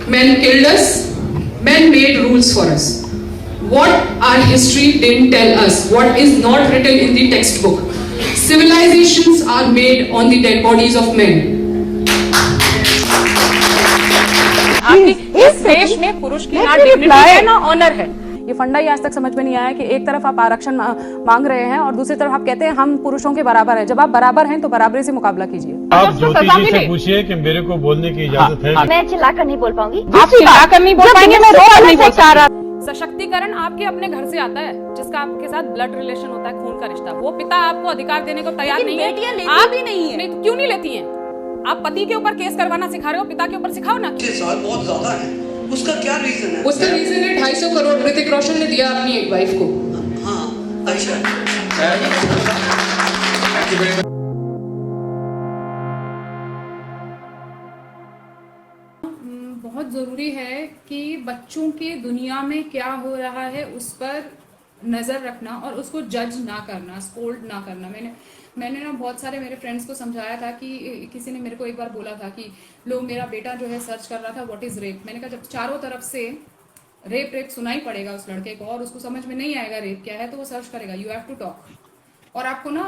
Men killed us. Men made rules for us. What our history didn't tell us, what is not written in the textbook. Civilizations are made on the dead bodies of men. आपकी इस देश में पुरुष की ना dignity है ना honour है। ये फंडा ही आज तक समझ में नहीं आया कि एक तरफ आप आरक्षण मांग रहे हैं और दूसरी तरफ आप कहते हैं हम पुरुषों के बराबर हैं। जब आप बराबर हैं तो बराबरी से मुकाबला कीजिए। आप ज्योति जी से पूछिए कि मेरे को बोलने की इजाजत है। मैं चिल्लाकर नहीं बोल पाऊंगी। आप चिल्लाकर नहीं बोल पाएंगे, मैं रोकर नहीं बोल सकती। सशक्तिकरण आपके अपने घर से आता है, जिसका आपके साथ ब्लड रिलेशन होता है, खून का रिश्ता। वो पिता आपको अधिकार देने को तैयार नहीं है। आप भी नहीं है, तो क्यों नहीं लेती हैं? आप पति के ऊपर केस करवाना सिखा रहे हो, पिता के ऊपर सिखाओ ना। साल बहुत ज्यादा है, उसका क्या रीजन है? उसका रीजन है 250 करोड़ ऋतिक रोशन ने दिया अपनी एक वाइफ को। हाँ, अच्छा। बहुत ज़रूरी है कि बच्चों के दुनिया में क्या हो रहा है उस पर नज़र रखना और उसको जज ना करना, स्कोल्ड ना करना। मैंने ना बहुत सारे मेरे फ्रेंड्स को समझाया था कि किसी ने मेरे को एक बार बोला था कि लो मेरा बेटा जो है सर्च कर रहा था व्हाट इज़ रेप। मैंने कहा जब चारों तरफ से रेप सुनाई पड़ेगा उस लड़के को और उसको समझ में नहीं आएगा रेप क्या है तो वो सर्च करेगा। You have to talk. और आपको ना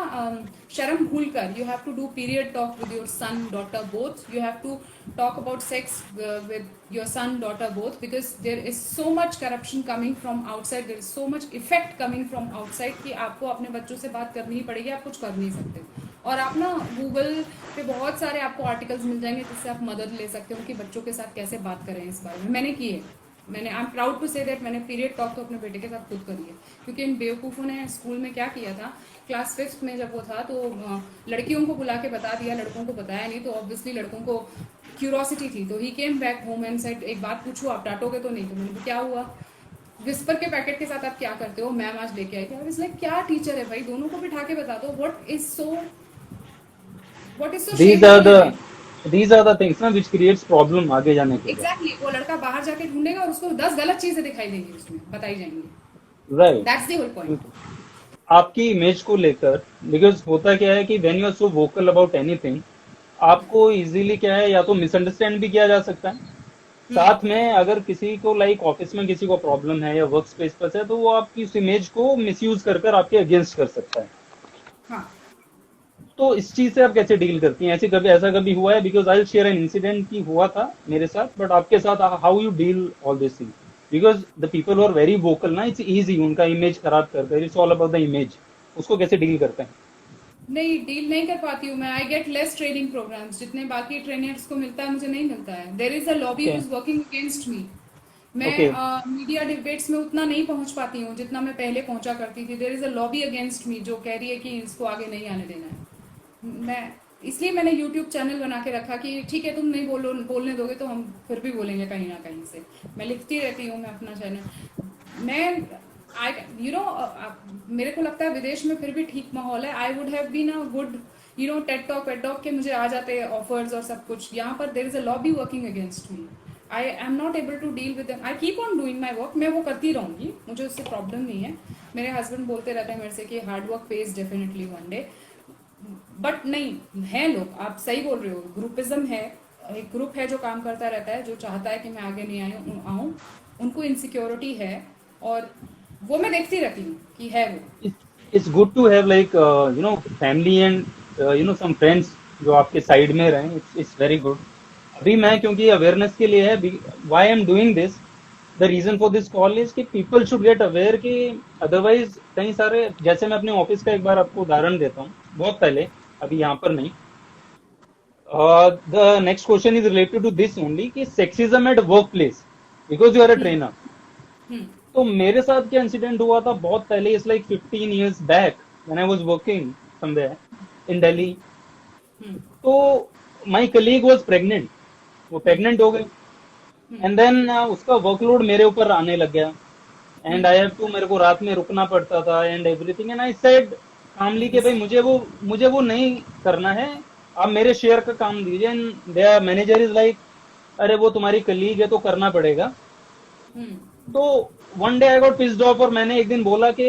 शर्म भूल कर you have to do period talk with your son daughter both. You have to talk about sex with your son daughter both because there is so much corruption coming from outside, there is so much effect coming from outside कि आपको अपने बच्चों से बात करनी ही पड़ेगी, आप कुछ कर नहीं सकते। और आप ना गूगल पे बहुत सारे आपको आर्टिकल्स मिल जाएंगे जिससे आप मदद ले सकते हो कि बच्चों के साथ कैसे बात करें इस बारे में। मैंने की है, मैंने I am proud to say that मैंने पीरियड टॉक तो अपने बेटे के साथ खुद करी है। क्योंकि इन बेवकूफ़ों ने स्कूल में क्या किया था, क्लास 5th में जब वो था तो लड़कियों को बुला के बता दिया, लड़कों को बताया नहीं। तो ऑब्वियसली लड़कों को क्यूरोसिटी थी तो he came back home and said एक बात पूछो आप डांटोगे तो नहीं। तो मैंने क्या हुआ, विस्पर के पैकेट के साथ आप क्या करते हो? मैम आज लेके आई थी। इसलिए क्या टीचर है भाई, दोनों को बिठा के बता दो what is so These are the things ना which creates problem आगे जाने के लिए। Exactly, वो लड़का बाहर जाके ढूंढेगा और उसको 10 गलत चीजें दिखाई देंगी, उसमें बताई जाएंगी। Right. That's the whole point. आपकी इमेज को लेकर बिकॉज होता क्या है कि when you are so vocal about anything आपको इजीली क्या है या तो मिसअंडरस्टैंड भी किया जा सकता है। साथ में अगर किसी को लाइक ऑफिस में किसी को प्रॉब्लम है या वर्क स्पेस पर है तो वो आपकी उस इमेज को मिसयूज कर आपके अगेंस्ट कर सकता है। हाँ। तो इस चीज से आप कैसे डील करती हैं? ऐसा कभी हुआ है? Because I share an incident की हुआ था मेरे साथ, बट आपके साथ how you deal all this thing? Because the people are very vocal ना, इट्स इजी उनका इमेज खराब करते हैं। It's all about the image. उसको कैसे डील करते हैं? नहीं, डील नहीं कर पाती हूँ मैं। I get less training programs, जितने बाकी ट्रेनर्स को मिलता है मुझे नहीं मिलता है। There is a lobby who is working against me. मैं मीडिया डिबेट्स में उतना नहीं पहुंच पाती हूँ जितना मैं पहले पहुंचा करती थी। There is a lobby against me जो कह रही है कि इसको आगे नहीं आने देना है। मैं इसलिए मैंने YouTube चैनल बना के रखा कि ठीक है तुम नहीं बोलने दोगे तो हम फिर भी बोलेंगे कहीं ना कहीं से। मैं लिखती रहती हूँ मैं अपना चैनल। मैं मेरे को लगता है विदेश में फिर भी ठीक माहौल है। I would have been a good TED talk के मुझे आ जाते ऑफर्स और सब कुछ। यहाँ पर there is a lobby working against me. I am not able to deal with them. I keep on doing my work. मैं वो करती रहूंगी, मुझे उससे प्रॉब्लम नहीं है। मेरे हस्बैंड बोलते रहते हैं मेरे से कि hard work page definitely one day. But नहीं है लोग, आप सही बोल रहे हो, ग्रुपिज्म है। एक ग्रुप है जो काम करता रहता है, जो चाहता है कि मैं आगे नहीं आऊं। उनको इनसिक्योरिटी है और वो मैं देखती रहती हूँ कि है वो। It's good to have like family and some friends जो आपके साइड में रहें। It's very good. अभी मैं क्योंकि अवेयरनेस के लिए है, why I am doing this, the reason for this call is कि पीपल शुड गेट अवेयर कि अदरवाइज कई सारे, जैसे मैं अपने ऑफिस का एक बार आपको उदाहरण देता हूँ बहुत पहले, अभी यहाँ पर नहीं। The next question is related to this only कि sexism at work place because you are a trainer. तो मेरे साथ क्या इंसिडेंट हुआ था बहुत पहले, it's like 15 years back when I was working somewhere in Delhi. तो माय कलीग वाज प्रेग्नेंट, वो प्रेग्नेंट हो गई एंड देन उसका वर्कलोड मेरे ऊपर आने लग गया एंड आई हैव टू, मेरे को रात में रुकना पड़ता था and everything. And I said calmly के भाई मुझे वो नहीं करना है, आप मेरे शेयर का काम दीजिए। And there manager is like अरे वो तुम्हारी कलीग है तो करना पड़ेगा। तो one day I got pissed of और मैंने एक दिन बोला कि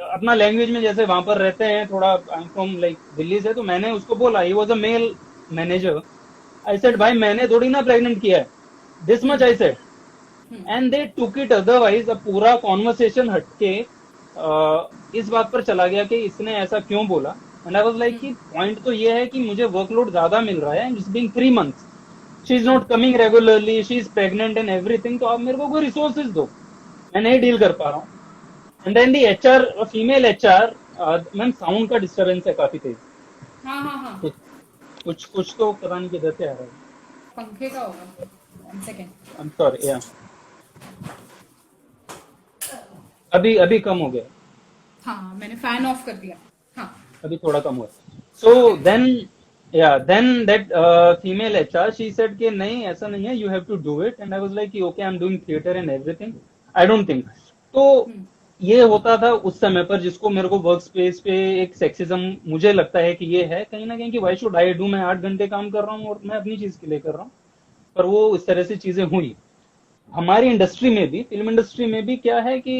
अपना लैंग्वेज में, जैसे वहां पर रहते हैं थोड़ा, I am from like Delhi से, तो मैंने उसको बोला, he was a male manager. I said भाई मैंने थोड़ी ना प्रेग्नेंट किया है, this much I said, and they took it otherwise. अब पूरा कॉन्वर्सेशन हटके इस बात पर चला गया कि इसने ऐसा क्यों बोला। एंड आई वाज लाइक कि पॉइंट तो ये है कि मुझे वर्कलोड ज्यादा मिल रहा है, and it's being 3 months, she is not coming regularly, she is pregnant and everything, तो आप मेरे को कोई रिसोर्सेज दो, मैं नहीं डील कर पा रहा हूँ। And then the HR, female HR, ma'am sound का डिस्टरबेंस है काफी तेज, हाँ हाँ हाँ, कुछ तो पता नहीं किधर से आ रहा है। पंखे का होगा, 1 second। आई एम सॉरी, या अभी कम हो गया, हाँ मैंने फैन ऑफ कर दिया। हाँ अभी थोड़ा कम हुआ। So then that female HR she said कि नहीं ऐसा नहीं है, you have to do it. And I was like okay, I am doing theatre and everything, I don't think. तो ये होता था उस समय पर, जिसको मेरे को वर्क स्पेस पे एक सेक्सिज्म मुझे लगता है कि ये है कहीं ना कहीं कि व्हाई शुड आई डू, मैं 8 घंटे काम कर रहा हूँ और मैं अपनी चीज के लिए कर रहा हूँ। पर वो इस तरह से चीजें हुई। हमारी इंडस्ट्री में भी, फिल्म इंडस्ट्री में भी क्या है कि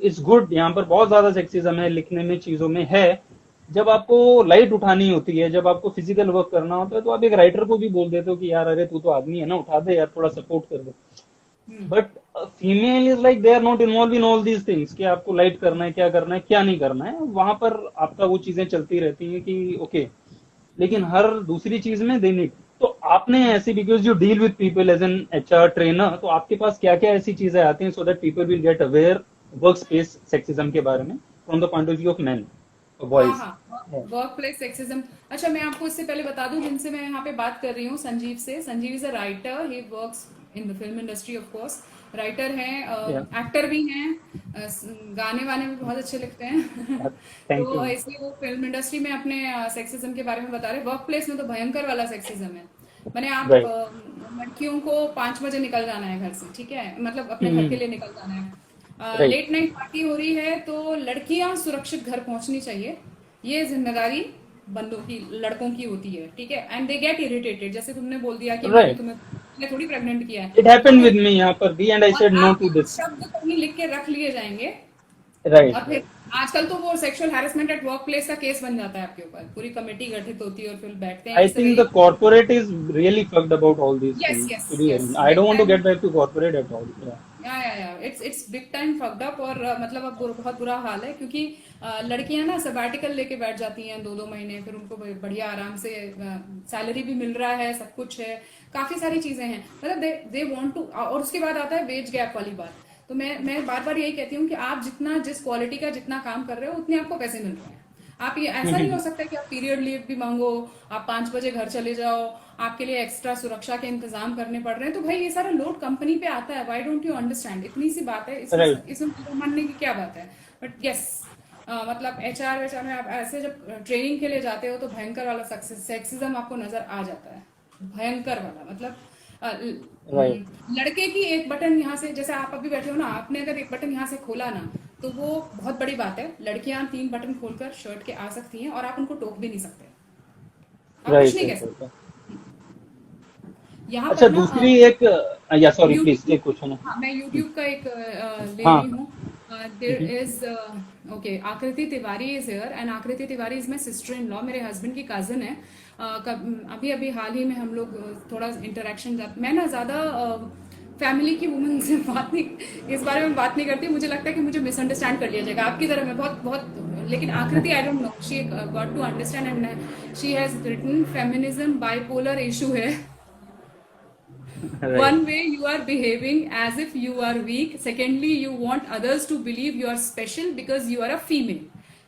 इट्स गुड, यहाँ पर बहुत ज्यादा सेक्सिज्म है लिखने में, चीजों में है। जब आपको लाइट उठानी होती है, जब आपको फिजिकल वर्क करना होता है, तो आप एक राइटर को भी बोल देते हो कि यार अरे तू तो आदमी है ना, उठा दे यार, थोड़ा सपोर्ट कर दे। But female is like they are not involve in all these things कि आपको लाइट करना है, क्या करना है, क्या नहीं करना है। वहां पर आपका वो चीजें चलती रहती हैं कि ओके, लेकिन हर दूसरी चीज में दे नीड। तो आपने ऐसी, because you deal with people as an HR trainer, तो आपके पास क्या क्या ऐसी चीजें आती हैं so that people will get aware work space sexism के बारे में from the point of view of men boys. Work place sexism. अच्छा मैं आपको इससे पहले बता दूं, जिनसे मैं यहाँ पे बात कर रही हूँ, संजीव से। Sanjeev is a writer, he works in the film industry of course, writer हैं, एक्टर भी हैं, गाने वाने भी बहुत अच्छे लिखते हैं। तो इसलिए वो फिल्म इंडस्ट्री में अपने सेक्सिज्म के बारे में बता रहे। वर्क प्लेस में तो भयंकर वाला सेक्सिज्म है। मैंने आप लड़कियों को 5 बजे निकल जाना है घर से, ठीक है, मतलब अपने घर के लिए निकल जाना है, लेट नाइट पार्टी हो रही है, तो लड़कियां सुरक्षित घर पहुंचनी चाहिए, ये जिम्मेदारी बंदों की, लड़कों की होती है, ठीक है। एंड दे गेट इरिटेटेड, जैसे तुमने बोल दिया कि मैंने तुम्हें थोड़ी प्रेग्नेंट किया है, इट हैपेंड विद मी यहाँ पर भी, and I said no to this. शब्द कहीं लिख के रख लिए जाएंगे, राइट। और फिर आजकल तो वो sexual harassment eight work place का केस बन जाता है आपके ऊपर, पूरी कमेटी गठित होती है और फिर बैठते हैं। I think the corporate is really fucked about all these Yes, things. yes, To be yes. honest. I don't want to get back to corporate at all. Yeah. It's big time fucked up। और मतलब अब बहुत बुरा हाल है, क्योंकि लड़कियां ना sabbatical लेके बैठ जाती हैं 2-2 महीने, फिर उनको बढ़िया आराम से सैलरी भी मिल रहा है, सब कुछ है, काफी सारी चीजें हैं, मतलब दे वांट टू। और उसके बाद आता है वेज गैप वाली बात। तो मैं बार बार यही कहती हूँ कि आप जितना, जिस क्वालिटी का जितना काम कर रहे हो, उतने आपको पैसे मिल रहे हैं। आप ये ऐसा नहीं हो सकता कि आप पीरियड लीव भी मांगो, आप 5 बजे घर चले जाओ, आपके लिए एक्स्ट्रा सुरक्षा के इंतजाम करने पड़ रहे हैं। तो भाई ये सारा लोड कंपनी पे आता है। Why don't you understand? इतनी सी बात है, इसमें मानने की क्या बात है? बट यस, मतलब एचआर वेचआर में आप ऐसे जब ट्रेनिंग के लिए जाते हो तो भयंकर वाला सेक्सिज्म आपको नजर आ जाता है, भयंकर वाला। मतलब लड़के की एक बटन यहाँ से, जैसे आप अभी बैठे हो ना, आपने अगर एक बटन यहाँ से खोला ना, तो वो बहुत बड़ी बात है। लड़कियां 3 बटन खोलकर शर्ट के आ सकती हैं और आप उनको टोक भी नहीं सकते, आप कुछ नहीं कह सकते। यहाँ अच्छा, पर दूसरी एक, या सॉरी प्लीज, एक क्वेश्चन है। हाँ, मैं YouTube का एक ले रही हूँ। देयर इज ओके, आकृति तिवारी इज हियर, एंड आकृति Tiwari is my sister in law, मेरे हस्बैंड की कजन है। अभी हाल ही में हम लोग थोड़ा इंटरेक्शन, मैं ना ज्यादा फैमिली की वुमन से इस बारे में बात नहीं करती। मुझे लगता है कि मुझे मिसअंडरस्टैंड कर लिया जाएगा आपकी तरह। मैं बहुत लेकिन Akriti, I don't know, she got to understand and she has written feminism bipolar issue है। One way you are behaving as if you are weak. Secondly, you want others to believe you are special because you are a female.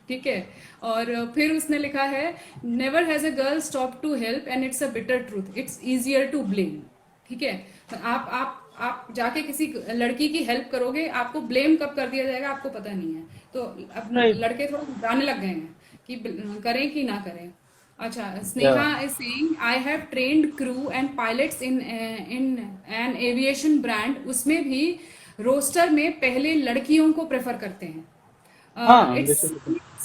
ठीक है। और फिर उसने लिखा है, never has a girl stopped to help and it's a bitter truth. It's easier to blame. ठीक है। आप जाके किसी लड़की की हेल्प करोगे, आपको ब्लेम कब कर दिया जाएगा आपको पता नहीं है। तो अब लड़के थोड़ा घबराने लग गए हैं कि करें कि ना करें। अच्छा, Sneha is saying, I have trained crew and pilots in an aviation brand, उसमें भी रोस्टर में पहले लड़कियों को प्रेफर करते हैं। It's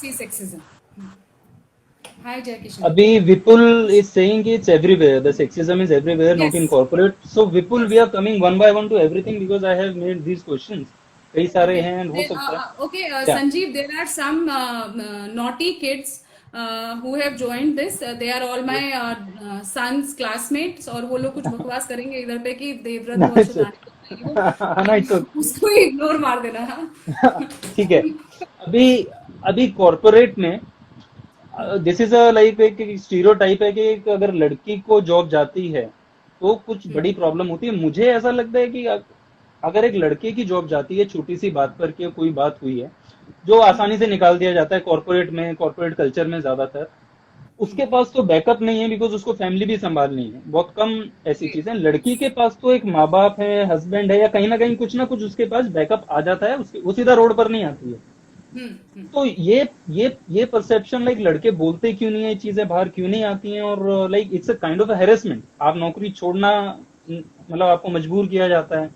sexism. हाय जय किशन। अभी Vipul is saying it's everywhere, the sexism is everywhere, not in corporate. So Vipul, we are coming one by one to everything because I have made these questions. कई सारे हैं, हो सकता है। Okay Sanjeev, there are some naughty kids who have joined this. They are all my sons classmates, और वो लोग कुछ बकवास करेंगे इधर पे कि देवव्रत बहुत नाइस शैतानी नाइस उसको इग्नोर मार देना। हाँ ठीक है। अभी अभी कॉर्पोरेट में दिस इज अ लाइक एक स्टीरियोटाइप है कि अगर लड़की को जॉब जाती है तो कुछ बड़ी प्रॉब्लम होती है। मुझे ऐसा लगता है कि अगर एक लड़के की जॉब जाती है छोटी सी बात पर कि कोई बात हुई है जो आसानी से निकाल दिया जाता है कॉर्पोरेट में, कॉर्पोरेट कल्चर में ज्यादातर, उसके पास तो बैकअप नहीं है बिकॉज उसको फैमिली भी संभालनी है। बहुत कम ऐसी चीजें। लड़की के पास तो एक माँ बाप है, हस्बैंड है, या कहीं ना कुछ उसके पास बैकअप आ जाता है, उसके वो सीधा रोड पर नहीं आती है। तो ये परसेप्शन लाइक लड़के बोलते क्यों नहीं है, चीजें बाहर क्यों नहीं आती हैं, और like it's a kind of harassment. आप नौकरी छोड़ना मतलब आपको मजबूर किया जाता है,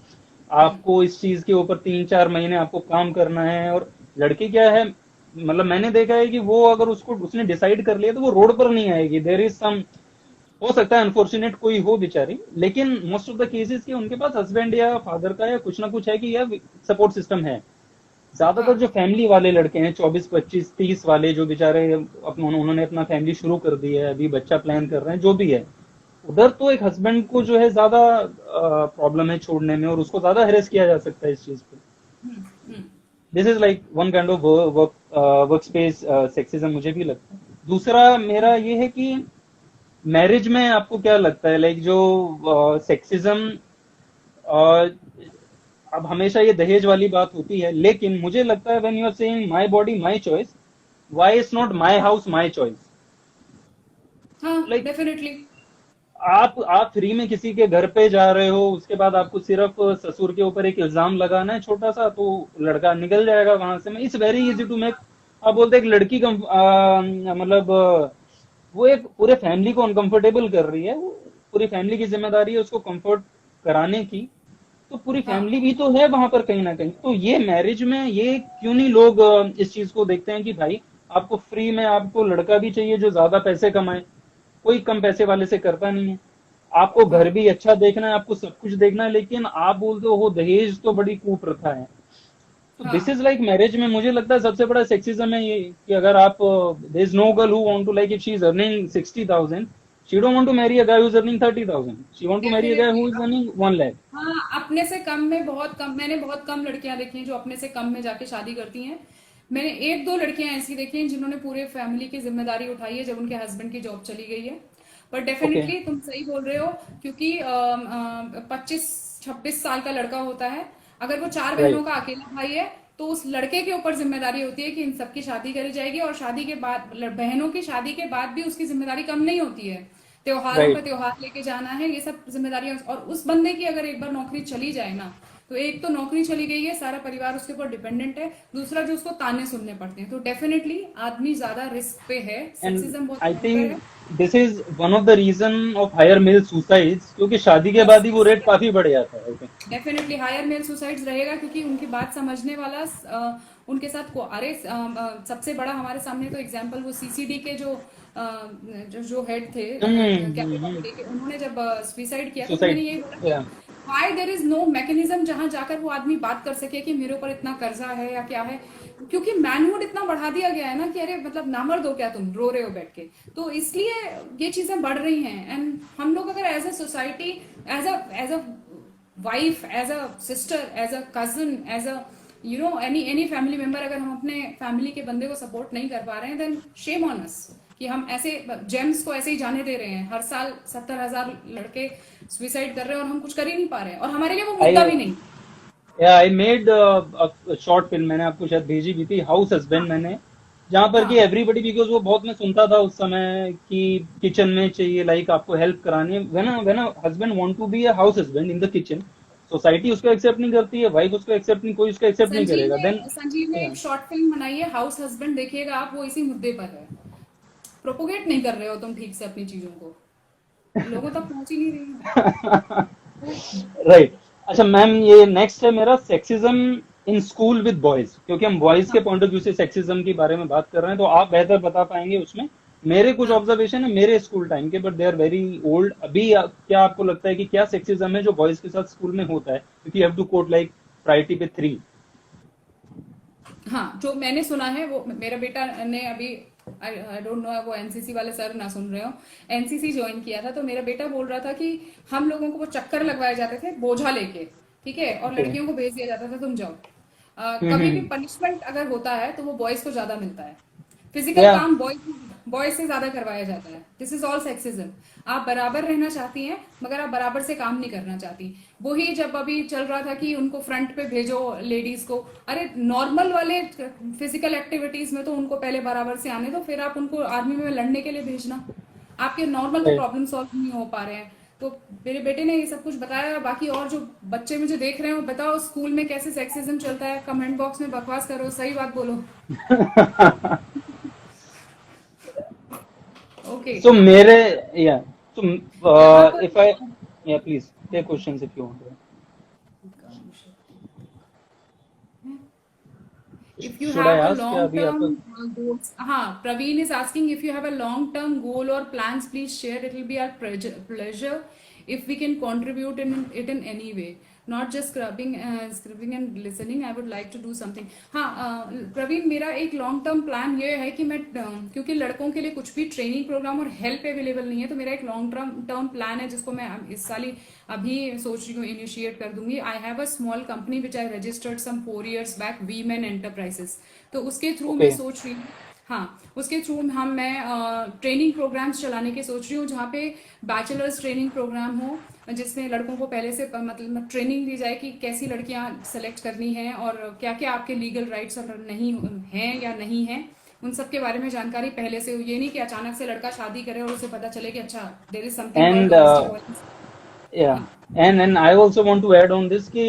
आपको इस चीज के ऊपर 3-4 महीने आपको काम करना है। और लड़की क्या है, मतलब मैंने देखा है कि वो अगर उसने डिसाइड कर लिया तो वो रोड पर नहीं आएगी। देयर इज सम, हो सकता है अनफॉर्चुनेट कोई हो बेचारी, लेकिन मोस्ट ऑफ द केसेस के उनके पास हस्बैंड या फादर का या कुछ ना कुछ है कि यह सपोर्ट सिस्टम है। ज्यादातर जो फैमिली वाले लड़के हैं 24, 25, 30 वाले जो बेचारे उन्होंने अपना फैमिली शुरू कर दी है, अभी बच्चा प्लान कर रहे हैं, जो भी है, उधर तो एक हस्बैंड को जो है ज्यादा प्रॉब्लम है छोड़ने में और उसको ज्यादा हेरेस किया जा सकता है इस चीज पे। This is like one kind of work space sexism मुझे भी लगता है। दूसरा मेरा ये है कि मैरिज में आपको क्या लगता है, लाइक जो सेक्सिज्म, अब हमेशा ये दहेज वाली बात होती है, लेकिन मुझे लगता है when you are saying my body my choice, why is not my house my choice. हाँ Like- डेफिनेटली। आप फ्री में किसी के घर पे जा रहे हो, उसके बाद आपको सिर्फ ससुर के ऊपर एक इल्जाम लगाना है छोटा सा, तो लड़का निकल जाएगा वहां से। It's very easy to make. आप बोलते हैं एक लड़की मतलब वो एक पूरे फैमिली को अनकंफर्टेबल कर रही है, वो पूरी फैमिली की जिम्मेदारी है उसको कंफर्ट कराने की, तो पूरी फैमिली भी तो है वहां पर कहीं ना कहीं। तो ये मैरिज में ये क्यों नहीं लोग इस चीज को देखते हैं कि भाई आपको फ्री में आपको लड़का भी चाहिए जो ज्यादा पैसे कमाए, कोई कम पैसे वाले से करता नहीं है। आपको घर भी अच्छा देखना है, आपको सब कुछ देखना है, लेकिन आप बोलते हो दहेज तो बड़ी कुप्रथा है। तो दिस इज लाइक मैरिज में मुझे लगता है सबसे बड़ा सेक्सिज्म है ये कि अगर आप there is no girl who want to, like if she is earning 60,000, she don't want to marry a guy who is earning 30,000, she want to marry a guy who is earning 1 lakh. हाँ अपने से कम में बहुत कम, मैंने बहुत कम लड़कियां देखी हैं जो अपने से कम में जाके शादी करती हैं। मैंने 1-2 लड़कियां ऐसी देखी हैं जिन्होंने पूरे फैमिली की जिम्मेदारी उठाई है जब उनके हस्बैंड की जॉब चली गई है। बट डेफिनेटली तुम सही बोल रहे हो, क्योंकि 25-26 साल का लड़का होता है, अगर वो 4 बहनों का अकेला भाई है तो उस लड़के के ऊपर जिम्मेदारी होती है कि इन सबकी शादी करी जाएगी, और शादी के बाद बहनों की शादी के बाद भी उसकी जिम्मेदारी कम नहीं होती है। त्योहारों पे त्योहार लेके जाना है, ये सब जिम्मेदारियां। और उस बंदे की अगर एक बार नौकरी चली जाए ना, तो एक तो नौकरी चली गई है, सारा परिवार उसके ऊपर डिपेंडेंट है, दूसरा जो उसको ताने सुनने पड़ते हैं, तो डेफिनेटली आदमी ज्यादा रिस्क पे है। सेक्सिज्म बहुत I think this is one of the reason of higher male suicides, क्योंकि शादी के बाद ही वो रेट काफी बढ़ जाता है। डेफिनेटली हायर मेल सुसाइड्स रहेगा, क्योंकि उनकी बात समझने वाला उनके साथ को, अरे सबसे बड़ा हमारे सामने तो एग्जांपल वो सीसीडी के जो हेड थे उन्होंने जब सुसाइड किया, तो मैंने यही बोला why there is no mechanism जहां जाकर वो आदमी बात कर सके कि मेरे ऊपर इतना कर्जा है या क्या है, क्योंकि मैनहुड इतना बढ़ा दिया गया है ना कि अरे मतलब नामर्द हो क्या तुम, रो रहे हो बैठ के। तो इसलिए ये चीजें बढ़ रही हैं। एंड हम लोग अगर as a society, as a wife, as a sister, as a cousin, as a any family member, अगर हम अपने फैमिली के बंदे को सपोर्ट नहीं कर पा रहे हैं, देन शेम ऑन अस कि हम ऐसे जेम्स को ऐसे ही जाने दे रहे हैं। हर साल 70,000 लड़के सुसाइड कर रहे हैं और हम कुछ कर ही नहीं पा रहे हैं, और हमारे लिए वो मुद्दा भी नहीं। आई मेड शॉर्ट फिल्म, मैंने आपको शायद भेजी भी थी, हाउस हस्बैंड, मैंने जहाँ पर कि एवरीबडी, बिकॉज वो बहुत मैं सुनता था उस समय कि किचन में चाहिए, लाइक आपको हेल्प करानी है, when a husband want to be a house husband in the kitchen, society उसको एक्सेप्ट नहीं करती है, वाइफ उसको एक्सेप्ट नहीं, कोई उसको एक्सेप्ट नहीं करेगा। देन संजीव ने एक शॉर्ट फिल्म बनाई है हाउस हस्बैंड, देखिएगा आप, वो इसी मुद्दे पर है। प्रोपोगेट नहीं कर रहे हो तुम ठीक से अपनी चीजों को, लोगों तक पहुंच ही नहीं रही। राइट। अच्छा मैम, ये नेक्स्ट है मेरा sexism in school with boys, क्योंकि हम बॉयज के पॉइंट ऑफ व्यू से सेक्सिज्म के बारे में बात कर रहे हैं, तो आप बेहतर बता पाएंगे उसमें। मेरे कुछ ऑब्जर्वेशन है मेरे स्कूल टाइम के, but they are very old. अभी क्या आपको लगता है कि क्या सेक्सिज्म है जो बॉयज के साथ स्कूल में होता है, क्योंकि you have to quote like priority पे 3। हाँ, जो मैंने सुना है, वो मेरा बेटा ने अभी आई डोंट नो वो एनसीसी वाले सर ना सुन रहे हो, एनसीसी ज्वाइन किया था तो मेरा बेटा बोल रहा था कि हम लोगों को वो चक्कर लगवाए जाते थे बोझा लेके, ठीक है, और ओके। लड़कियों को भेज दिया जाता था तुम जाओ। कभी भी हम्म। पनिशमेंट अगर होता है तो वो बॉयज को ज्यादा मिलता है, फिजिकल या काम बॉयज से ज्यादा करवाया जाता है। This is all sexism. आप बराबर रहना चाहती हैं मगर आप बराबर से काम नहीं करना चाहती। वही जब अभी चल रहा था कि उनको फ्रंट पे भेजो लेडीज को, अरे नॉर्मल वाले फिजिकल एक्टिविटीज में तो उनको पहले बराबर से आने दो, फिर आप उनको आर्मी में लड़ने के लिए भेजना। आपके नॉर्मल तो प्रॉब्लम सॉल्व नहीं हो पा रहे हैं। तो मेरे बेटे ने ये सब कुछ बताया। बाकी और जो बच्चे मुझे देख रहे हो, बताओ स्कूल में कैसे सेक्सिज्म चलता है, कमेंट बॉक्स में बकवास करो, सही बात बोलो। ओके सो मेरे या सो यहाँ पर इफ आई या please take questions if you want. if you should I have a ask या long अभी term आपका? goals, हाँ, Praveen is asking if you have a long term goal or plans, please share. It will be our pleasure if we can contribute in it in any way, not just scrubbing and listening. I would like to do something. हाँ, प्रवीण, मेरा एक long term plan ये है कि मैं क्योंकि लड़कों के लिए कुछ भी ट्रेनिंग प्रोग्राम और हेल्प अवेलेबल नहीं है, तो मेरा एक लॉन्ग टर्म प्लान है जिसको मैं इस साल ही अभी सोच रही हूँ इनिशिएट कर दूंगी। I have a small company which I registered some 4 years back, we man enterprises. तो उसके थ्रू ओके। मैं सोच रही हूँ, हाँ, उसके थ्रू मैं ट्रेनिंग प्रोग्राम्स चलाने की सोच रही हूँ, जहाँ पे बैचलर्स ट्रेनिंग प्रोग्राम हो, जिसमें लड़कों को पहले से मतलब ट्रेनिंग दी जाए कि कैसी लड़कियां सेलेक्ट करनी है और क्या क्या आपके लीगल राइट्स और नहीं हैं या नहीं है, उन सब के बारे में जानकारी पहले से हो। ये नहीं कि अचानक से लड़का शादी करे और उसे पता चले कि अच्छा there is something called and domestic violence. yeah, हाँ, and I also want to add on this कि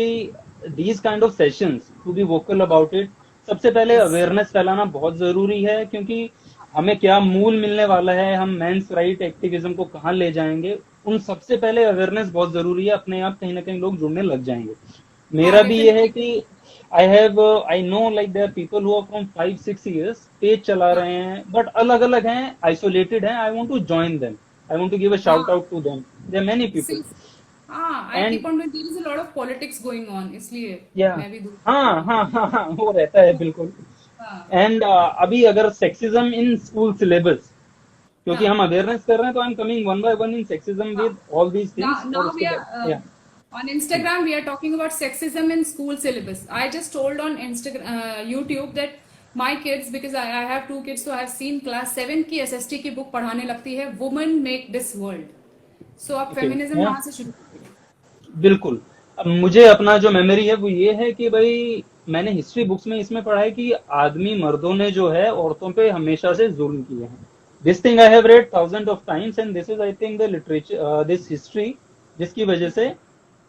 these kind of sessions to be vocal about it, सबसे पहले यस, अवेयरनेस फैलाना बहुत जरूरी है, क्योंकि हमें क्या मूल मिलने वाला है, हम मेंस राइट एक्टिविज्म को कहाँ ले जाएंगे, उन सबसे पहले अवेयरनेस बहुत जरूरी है। अपने आप कहीं ना कहीं लोग जुड़ने लग जाएंगे। हाँ, मेरा भी ये है डेफिनेटली। कि I know like there people who are from 5-6 years पेज चला हाँ, रहे हैं, बट अलग अलग हैं, आइसोलेटेड हैं। I want to join them, I want to give a shout हाँ, out to them, there are many people. सिर्फ, हाँ, I and keep on doing, there is a lot of politics going on, इसलिए या मैं भी दूर करती हाँ हूँ। हाँ हाँ हाँ, वो रहता है बिल्कुल। हाँ, एंड अभी अगर सेक्सिज्म इन स्कूल सिलेबस, क्योंकि हम हाँ, अवेयरनेस कर रहे हैं, तो I am coming one by one in sexism हाँ। With all these things. और Now उसके we are बाद या on Instagram. We are talking about sexism in school syllabus. I just told on Instagram, YouTube that my kids, because I have 2 kids, so I have seen class 7 की SST की book पढ़ाने लगती है, Women Make This World. So आप okay feminism या वहां से शुरू करिए। बिल्कुल। अब मुझे अपना जो मेमोरी है वो ये है कि भाई मैंने हिस्ट्री बुक्स में इसमें पढ़ा है कि आदमी मर्दों ने जो है औरतों पे हमेशा से जुल्म किए हैं। This thing I have read thousand of times, and this is I think the literature, this history, जिसकी वजह से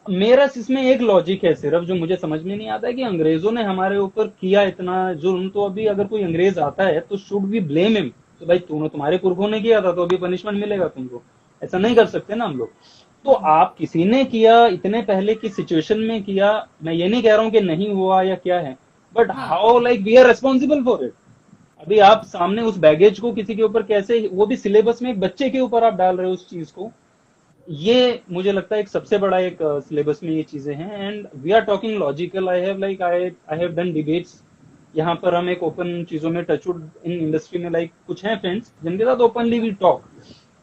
मेरा इसमें एक लॉजिक है सिर्फ जो मुझे समझ में नहीं आता है कि अंग्रेजों ने हमारे ऊपर किया इतना जुल्म, तो अभी अगर कोई अंग्रेज आता है तो शुड वी ब्लेम हिम, तो भाई तूने, तुम्हारे पुरखों ने किया था तो अभी पनिशमेंट मिलेगा तुमको। ऐसा नहीं कर सकते ना हम लोग। तो आप किसी ने किया, इतने पहले की सिचुएशन में किया, मैं ये नहीं कह रहा हूँ कि नहीं हुआ या क्या है, बट हाँ, how like we are responsible for it. अभी आप सामने उस बैगेज को किसी के ऊपर कैसे, वो भी सिलेबस में एक बच्चे के ऊपर आप डाल रहे हो उस चीज को, ये मुझे लगता है एक सबसे बड़ा एक सिलेबस में ये चीजें हैं। And we are talking logical, I have done debates, यहाँ पर हम एक ओपन चीजों में टचवुड इन इंडस्ट्री में, लाइक कुछ हैं फ्रेंड्स जिनके साथ openly we talk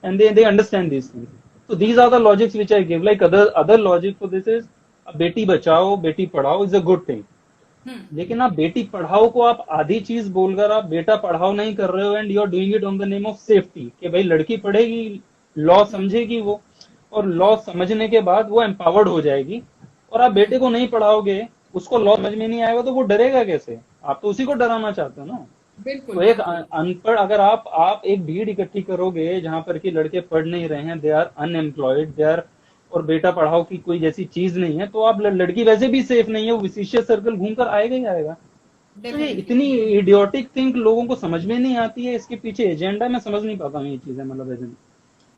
and they understand this things. So these are the logics which I give. Like other logic for this is Beti Bachao Beti Padhao is a good thing. लेकिन आप बेटी पढ़ाओ को आप आधी चीज बोलकर आप बेटा पढ़ाओ नहीं कर रहे हो, and you are doing it on the name of safety, कि भाई लड़की पढ़ेगी, लॉ समझेगी वो, और लॉ समझने के बाद वो एम्पावर्ड हो जाएगी, और आप बेटे को नहीं पढ़ाओगे, उसको लॉ समझ में नहीं आएगा तो वो डरेगा कैसे? आप तो उसी को डराना चाहते हो ना। बिल्कुल तो एक बिल्कुल। अनपढ़, अगर आप एक भीड़ इकट्ठी करोगे जहां पर कि लड़के पढ़ नहीं रहे हैं, they are unemployed, they are, और बेटा पढ़ाओ की कोई जैसी चीज नहीं है, तो आप लड़की वैसे भी सेफ नहीं है, वो विशिष्य सर्कल घूमकर आएगा ही आएगा। तो ये डेफिनेटली। इतनी इडियोटिक थिंक लोगों को समझ में नहीं आती है, इसके पीछे एजेंडा मैं समझ नहीं पाता हूँ ये चीजें, मतलब दिस इज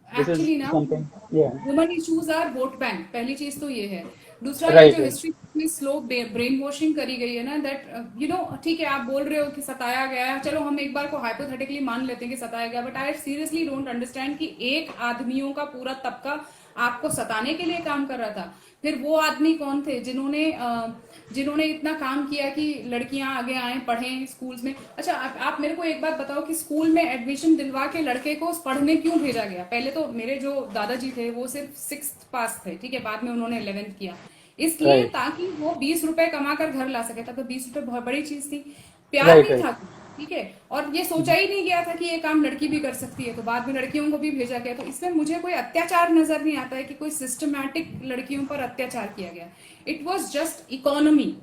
एक्चुअली ना, समथिंग या woman issues are vote bank, पहली चीज तो ये है। दूसरा, ये राइट जो हिस्ट्री में स्लो ब्रेन वॉशिंग करी गई है ना, दैट यू नो, ठीक है, आप बोल रहे हो कि सताया गया है, चलो हम एक बार को हाइपोथेटिकली मान लेते हैं कि सताया गया, but I seriously don't understand कि एक आदमियों का पूरा तबका आपको सताने के लिए काम कर रहा था। फिर वो आदमी कौन थे जिन्होंने इतना काम किया कि लड़कियां आगे आए पढ़ें स्कूल्स में। अच्छा आप मेरे को एक बात बताओ कि स्कूल में एडमिशन दिलवा के लड़के को पढ़ने क्यों भेजा गया? पहले तो मेरे जो दादाजी थे वो सिर्फ 6th पास थे, ठीक है, बाद में उन्होंने 11th किया, इसलिए राइट ताकि वो 20 रुपए कमा कर घर ला सके। तब तो 20 रुपए बहुत बड़ी चीज थी, प्यार राइट नहीं राइट था, ठीक है। और ये सोचा ही नहीं गया था कि ये काम लड़की भी कर सकती है, तो बाद में लड़कियों को भी भेजा गया। तो इसमें मुझे कोई अत्याचार नजर नहीं आता है कि कोई सिस्टमैटिक लड़कियों पर अत्याचार किया गया। इट वॉज जस्ट इकोनॉमी,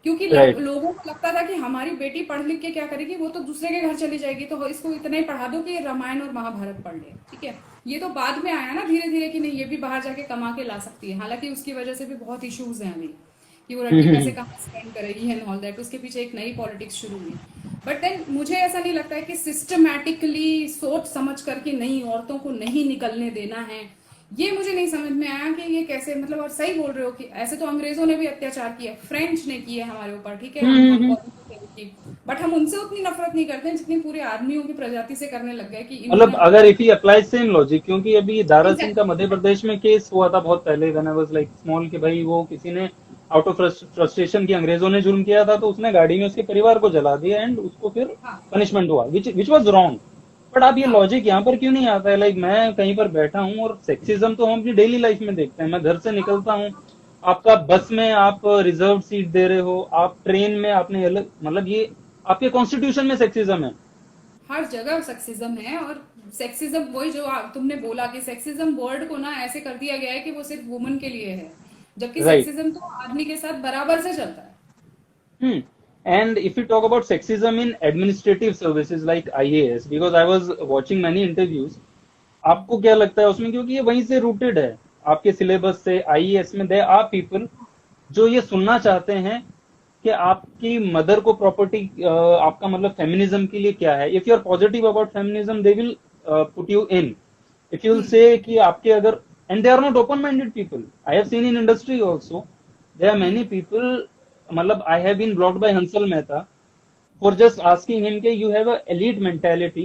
क्योंकि राइट लोगों को लगता था कि हमारी बेटी पढ़ लिख के क्या करेगी, वो तो दूसरे के घर चली जाएगी, तो इसको इतना ही पढ़ा दो कि ये रामायण और महाभारत पढ़ ले, ठीक है। ये तो बाद में आया ना धीरे धीरे कि नहीं ये भी बाहर जाके कमा के ला सकती है। हालांकि उसकी वजह से भी बहुत इश्यूज हैं अभी कि वो लड़की पैसे कहाँ स्पेंड करेगी एंड ऑल दैट, उसके पीछे एक नई पॉलिटिक्स शुरू हुई। बट देन मुझे ऐसा नहीं लगता है कि सिस्टमैटिकली सोच समझ करके नहीं औरतों को नहीं निकलने देना है। ये मुझे नहीं समझ में आया कि ये कैसे, मतलब। और सही बोल रहे हो कि ऐसे तो अंग्रेजों ने भी अत्याचार किया, फ्रेंच ने किए हमारे ऊपर, ठीक है, बट हम उनसे उतनी नफरत नहीं करते हैं जितनी पूरे आदमियों की प्रजाति से करने लग गए कि मतलब इन्होंने। अगर if he apply same logic, क्योंकि अभी दारा सिंह का Exactly. मध्य प्रदेश में केस हुआ था बहुत पहले, when I was like small, कि भाई वो किसी ने आउट ऑफ फ्रस्ट्रेशन की अंग्रेजों ने जुल्म किया था तो उसने गाड़ी में उसके परिवार को जला दिया एंड उसको फिर हाँ पनिशमेंट हुआ, विच वाज रॉन्ग। बट अब ये हाँ लॉजिक यहाँ पर क्यों नहीं आता है? लाइक मैं कहीं पर बैठा हूँ और सेक्सिज्म तो हम अपनी डेली लाइफ में देखते हैं। मैं घर से निकलता हूँ, आपका बस में आप रिजर्व सीट दे रहे हो, आप ट्रेन में आपने अलग, मतलब ये आपके कॉन्स्टिट्यूशन में सेक्सिज्म है। हर जगह सेक्सिज्म है। और सेक्सिज्म वही जो तुमने बोला कि सेक्सिज्म वर्ड को ना ऐसे कर दिया गया है कि वो सिर्फ वुमन के लिए है, जबकि राइट सेक्सिज्म तो आदमी के साथ बराबर से चलता है। And if you talk about sexism in administrative services like IAS, because I was watching many interviews, आपको क्या लगता है उसमें? क्योंकि ये वहीं से रूटेड है आपके सिलेबस से। आईएएस में दे आर पीपल जो ये सुनना चाहते हैं कि आपकी मदर को प्रॉपर्टी, आपका मतलब फेमिनिज्म के लिए क्या है। If you are positive about feminism they will put you in. If you will say कि आपके अगर, and they are not open minded people, I have seen in industry also, there are many people, मतलब I have been blocked by Hansal Mehta for just asking him कि you have a elite mentality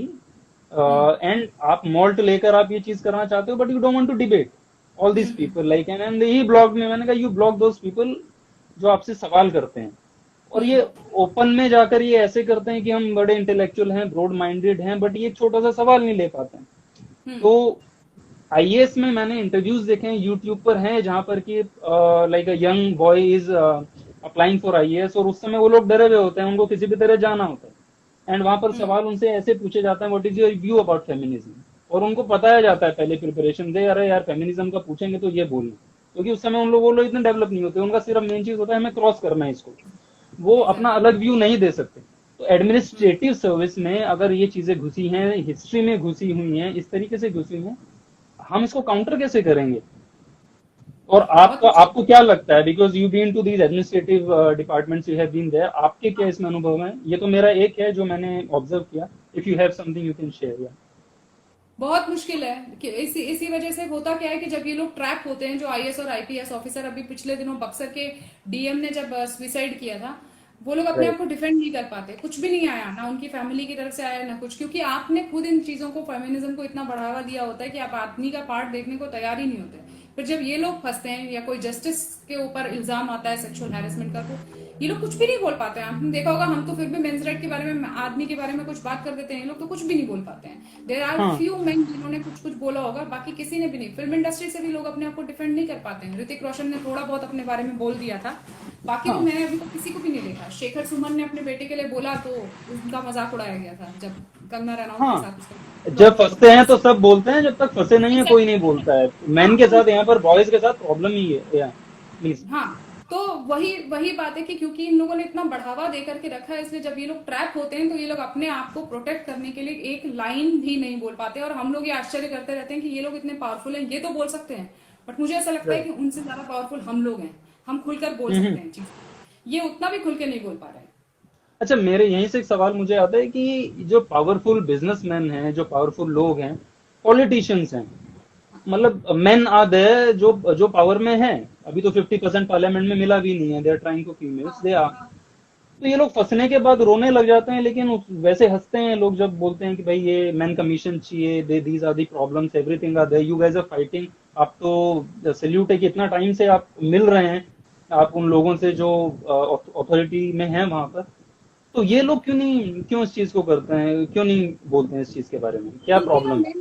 and आप मॉल्ट लेकर आप ये चीज करना चाहते हो, but you don't want to debate all this people like, and he blocked me. मैंने कहा यू ब्लॉक दोस पीपल जो आपसे सवाल करते हैं। और ये ओपन में जाकर ये ऐसे करते हैं कि हम बड़े इंटेलेक्चुअल हैं, ब्रॉड माइंडेड हैं, बट ये छोटा सा सवाल नहीं ले पाते हैं। तो आईएएस में मैंने इंटरव्यूज देखे हैं, यूट्यूब पर हैं, जहां पर कि like a young boy is applying for IAS, और उस समय वो लोग डरे हुए होते हैं, उनको किसी भी तरह जाना होता है, एंड वहां पर सवाल उनसे ऐसे पूछे जाते हैं, what is your view about feminism, और उनको बताया जाता है पहले प्रिपरेशन से, अरे यार फेमिनिज्म का पूछेंगे तो ये बोलना, क्योंकि उस समय वो लोग इतने डेवलप नहीं होते, उनका सिर्फ मेन चीज होता है हमें क्रॉस करना है इसको, वो अपना अलग व्यू नहीं दे सकते। तो एडमिनिस्ट्रेटिव सर्विस में अगर ये चीजें घुसी हैं, हिस्ट्री में घुसी हुई हैं, इस तरीके से घुसी हुई हैं, हम इसको काउंटर कैसे करेंगे? और आपको क्या लगता है, because you been to these administrative departments, you have been there, आपके क्या इसमें अनुभव है? ये तो मेरा एक है जो मैंने ऑब्जर्व किया, if you have something you can share. बहुत मुश्किल है कि इसी वजह से होता क्या है कि जब ये लोग ट्रैप होते हैं, जो आईएएस और आईपीएस ऑफिसर, अभी पिछले दिनों बक्सर के डीएम ने जब सुसाइड किया था, वो लोग अपने आप को डिफेंड नहीं कर पाते, कुछ भी नहीं आया, ना उनकी फैमिली की तरफ से आया ना कुछ, क्योंकि आपने खुद इन चीजों को, फेमिनिज्म को इतना बढ़ावा दिया होता है कि आप आदमी का पार्ट देखने को तैयार ही नहीं होते। फिर जब ये लोग फंसते हैं या कोई जस्टिस के ऊपर इल्जाम आता है सेक्सुअल हैरेसमेंट का, तो ये लोग कुछ भी नहीं बोल पाते हैं। आपने देखा होगा, हम तो फिर भी मेंस राइट के बारे में, आदमी के बारे में कुछ बात कर देते हैं, ये लोग तो कुछ भी नहीं बोल पाते हैं। देयर आर फ्यू मेन जिन्होंने कुछ बोला होगा, बाकी किसी ने भी नहीं। फिल्म इंडस्ट्री से भी लोग अपने आप को डिफेंड नहीं कर पाते हैं। ऋतिक रोशन ने थोड़ा बहुत अपने बारे में बोल दिया था, बाकी तो मैंने अभी तक किसी को भी नहीं देखा। शेखर सुमन ने अपने बेटे के लिए बोला तो उनका मजाक उड़ाया गया था, जब कंगना रनौत के साथ उसका, जब फंसते हैं तो सब बोलते हैं, जब तक फंसे नहीं है कोई नहीं बोलता है। मैन के साथ, यहाँ पर बॉयज के साथ प्रॉब्लम ही है। प्लीज। हाँ, तो वही बात है कि क्योंकि इन लोगों ने इतना बढ़ावा दे करके रखा है, इसलिए जब ये लोग ट्रैप होते हैं तो ये लोग अपने आप को प्रोटेक्ट करने के लिए एक लाइन भी नहीं बोल पाते। और हम लोग ये आश्चर्य करते रहते हैं कि ये लोग इतने पावरफुल हैं, ये तो बोल सकते हैं, बट मुझे ऐसा लगता है कि उनसे ज्यादा पावरफुल हम लोग हैं। हम खुलकर बोल सकते हैं चीज, ये उतना भी खुल के नहीं बोल पा रहे हैं। अच्छा, मेरे यहीं से एक सवाल मुझे आता है कि जो पावरफुल बिजनेसमैन हैं, जो पावरफुल लोग हैं, पॉलिटिशियंस हैं, मतलब मेन आर देयर जो पावर में हैं, अभी तो 50% पार्लियामेंट में मिला भी नहीं है, they are trying to females, they are, तो ये लोग फंसने के बाद रोने लग जाते हैं, लेकिन वैसे हंसते हैं लोग जब बोलते हैं कि भाई ये मैन कमीशन चाहिए, they these are the problems, everything are there, you guys are fighting आप तो सल्यूट है कि इतना टाइम से आप मिल रहे हैं, आप उन लोगों से जो अथॉरिटी में हैं वहां पर, तो ये लोग क्यों इस चीज को करते हैं, क्यों नहीं बोलते हैं इस चीज के बारे में, क्या प्रॉब्लम है?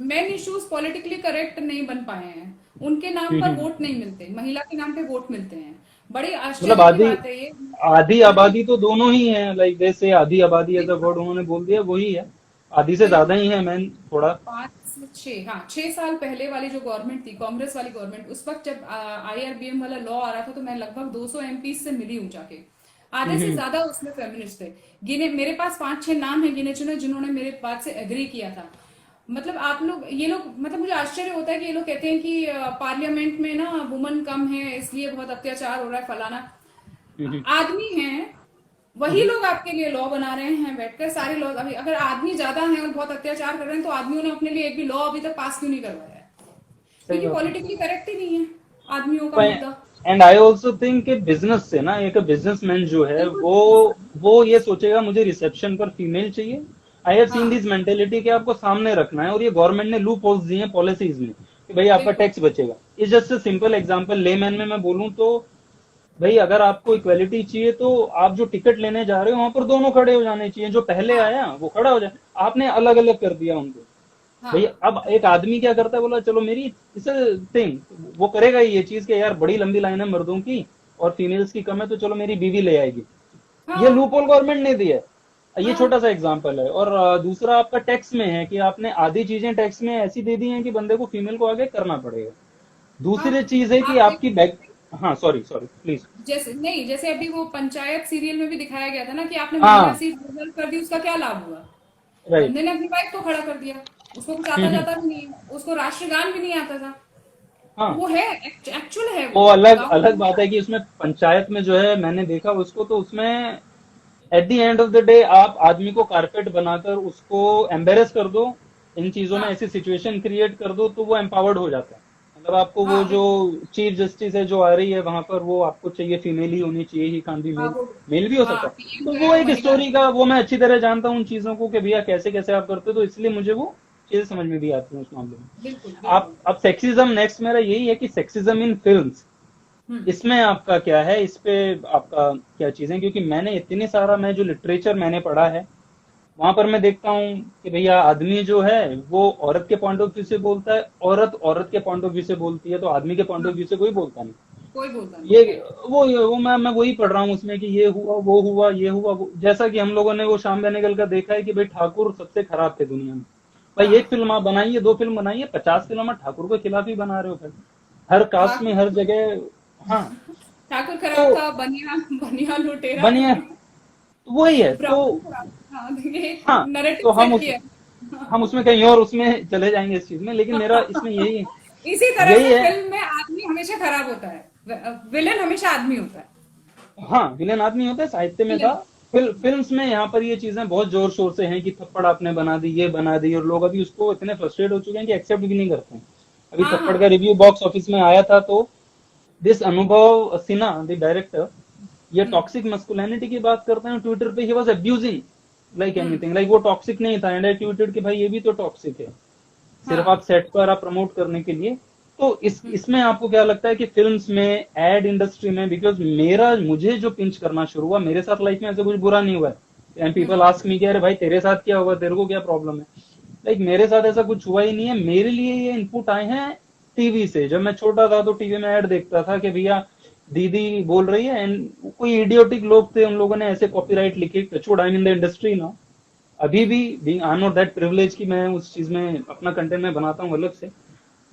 मेन इश्यूज पॉलिटिकली करेक्ट नहीं बन पाए हैं, उनके नाम पर वोट नहीं मिलते, महिला के नाम पे वोट मिलते हैं। बड़ी आश्चर्य मतलब की आधी बात है ये। आधी आबादी तो दोनों ही है, लाइक जैसे आधी आबादी एज अ वर्ड उन्होंने बोल दिया, वही है, आधी से ज्यादा ही है मैन थोड़ा। 5 से 6 साल पहले वाली जो गवर्नमेंट थी, कांग्रेस वाली गवर्नमेंट, उस वक्त जब IRBM वाला लॉ आ रहा था तो मैं लगभग 200 MP से मिली हूं जाके, आधे से ज्यादा उसमें फेमिनिस्ट थे। गिने मेरे पास 5-6 नाम है गिने चुने जिन्होंने मेरे बात से एग्री किया था। मतलब आप लोग, ये लोग, मतलब मुझे आश्चर्य होता है कि ये लोग कहते हैं कि पार्लियामेंट में ना वुमन कम है इसलिए बहुत अत्याचार हो रहा है फलाना। आदमी हैं, वही लोग आपके लिए लॉ बना रहे हैं बैठकर, सारे लॉ। अभी अगर आदमी ज्यादा हैं और बहुत अत्याचार कर रहे हैं तो आदमियों ने अपने लिए एक भी लॉ अभी तक पास क्यों नहीं करवाया है? क्योंकि पॉलिटिकली करेक्ट ही नहीं है आदमियों का मुद्दा। एंड आई ऑल्सो थिंक कि बिजनेस से ना, एक बिजनेसमैन जो है वो ये सोचेगा मुझे रिसेप्शन पर फीमेल चाहिए। आई हैव सीन दिस मेंटेलिटी कि आपको सामने रखना है, और ये गवर्नमेंट ने लूप होल्स दिए हैं पॉलिसीज में कि भाई आपका टैक्स बचेगा। Is just a simple example, layman में मैं बोलूं तो भाई अगर आपको इक्वालिटी चाहिए तो आप जो टिकट लेने जा रहे हो वहां पर दोनों खड़े हो जाने चाहिए, जो पहले आया वो खड़ा हो जाए, आपने अलग अलग कर दिया उनको। भाई अब एक आदमी क्या करता है, बोला चलो मेरी इस थिंग, वो करेगा ये चीज कि यार बड़ी लंबी लाइन है मर्दों की और फीमेल्स की कम है तो चलो मेरी बीवी ले आएगी। ये लूप होल गवर्नमेंट ने दिया है, ये छोटा सा एग्जांपल है। और दूसरा आपका टैक्स में है कि आपने आधी चीजें टैक्स में ऐसी दे दी हैं कि बंदे को फीमेल को आगे करना पड़ेगा। दूसरी चीज है कि आपकी बैक, हाँ सॉरी प्लीज। जैसे अभी वो पंचायत सीरियल में भी दिखाया गया था ना कि आपने महिला सीट रिजर्व कर दी, उसका क्या लाभ हुआ? बंदे ने अपनी वाइफ को खड़ा कर दिया, उसको कुछ आता जाता भी नहीं है, उसको राष्ट्रगान भी नहीं आता था। हाँ, वो है एक्चुअल है वो अलग बात है कि उसमें पंचायत में जो है मैंने देखा उसको, तो उसमें at the end of the day आप आदमी को कारपेट बनाकर उसको एम्बेरस कर दो, इन चीजों में ऐसी सिचुएशन क्रिएट कर दो तो वो एम्पावर्ड हो जाता है। मतलब आपको वो जो चीफ जस्टिस है जो आ रही है वहां पर, वो आपको चाहिए फीमेल ही होनी चाहिए, ही कान भी मेल भी हो सकता है। तो वो एक स्टोरी का, वो मैं अच्छी तरह जानता हूँ उन चीजों को कि भैया कैसे कैसे आप करते हो, तो इसलिए मुझे वो चीजें समझ में भी आती है उस मामले में। आप अब सेक्सिज्म, नेक्स्ट मेरा यही है कि सेक्सिज्म इन फिल्म्स, इसमें आपका क्या है, इस पे आपका क्या चीजें, क्योंकि मैंने इतनी सारा, मैं जो लिटरेचर मैंने पढ़ा है वहां पर मैं देखता हूँ कि भैया आदमी जो है वो औरत के पॉइंट ऑफ व्यू से बोलता है, औरत के पॉइंट ऑफ व्यू से बोलती है, तो आदमी के पॉइंट ऑफ व्यू से कोई बोलता नहीं। कोई बोलता नहीं। ये वो मैं वही पढ़ रहा हूँ उसमें कि ये हुआ वो हुआ ये हुआ वो, जैसा कि हम लोगों ने वो शाम बेनेगल का देखा है कि भाई ठाकुर सबसे खराब थे दुनिया में। भाई एक फिल्म आप बनाइए, 2 फिल्म बनाइए, 50 फिल्म आप ठाकुर के खिलाफ ही बना रहे हो। फिर हर कास्ट में हर जगह, हाँ ठाकुर खराब था, बनिया लुटेरा, बनिया वही है। तो हाँ, तो हम उसमें कहीं और उसमें चले जाएंगे इस चीज में, लेकिन मेरा इसमें यही है, इसी तरह से फिल्म में आदमी हमेशा खराब होता है, विलेन हमेशा आदमी होता है। हाँ, विलेन आदमी होता है, साहित्य में था। फिल्म्स में यहाँ पर ये चीजें बहुत जोर शोर से हैं कि थप्पड़ आपने बना दी, ये बना दी, और लोग अभी उसको इतने फ्रस्ट्रेट हो चुके हैं कि एक्सेप्ट भी नहीं करते हैं। अभी थप्पड़ का रिव्यू बॉक्स ऑफिस में आया था, तो दिस अनुभव सिन्हा द डायरेक्टर, ये टॉक्सिक मस्कुलिनिटी की बात करते हैं ट्विटर पे, he was abusing like anything, like वो टॉक्सिक नहीं था, एंड आई ट्वीटेड कि भाई ये भी तो टॉक्सिक है, सिर्फ आप सेट पर आप प्रमोट करने के लिए। तो इसमें आपको क्या लगता है कि फिल्म्स में, एड इंडस्ट्री में, बिकॉज मुझे जो पिंच करना शुरू हुआ, मेरे साथ लाइफ में ऐसा कुछ बुरा नहीं हुआ है, एंड पीपल आस्क मी कि अरे भाई तेरे साथ क्या हुआ, तेरे को क्या प्रॉब्लम है, लाइक मेरे साथ ऐसा कुछ हुआ ही नहीं है। मेरे लिए ये इनपुट आए हैं टीवी से। जब मैं छोटा था तो टीवी में ऐड देखता था कि भैया दीदी बोल रही है, एंड कोई इडियोटिक लोग थे, उन लोगों ने ऐसे कॉपीराइट लिखे, touch wood I am in the industry now, अभी भी being I am not that privilege कि मैं उस चीज में अपना कंटेंट में बनाता हूँ अलग से,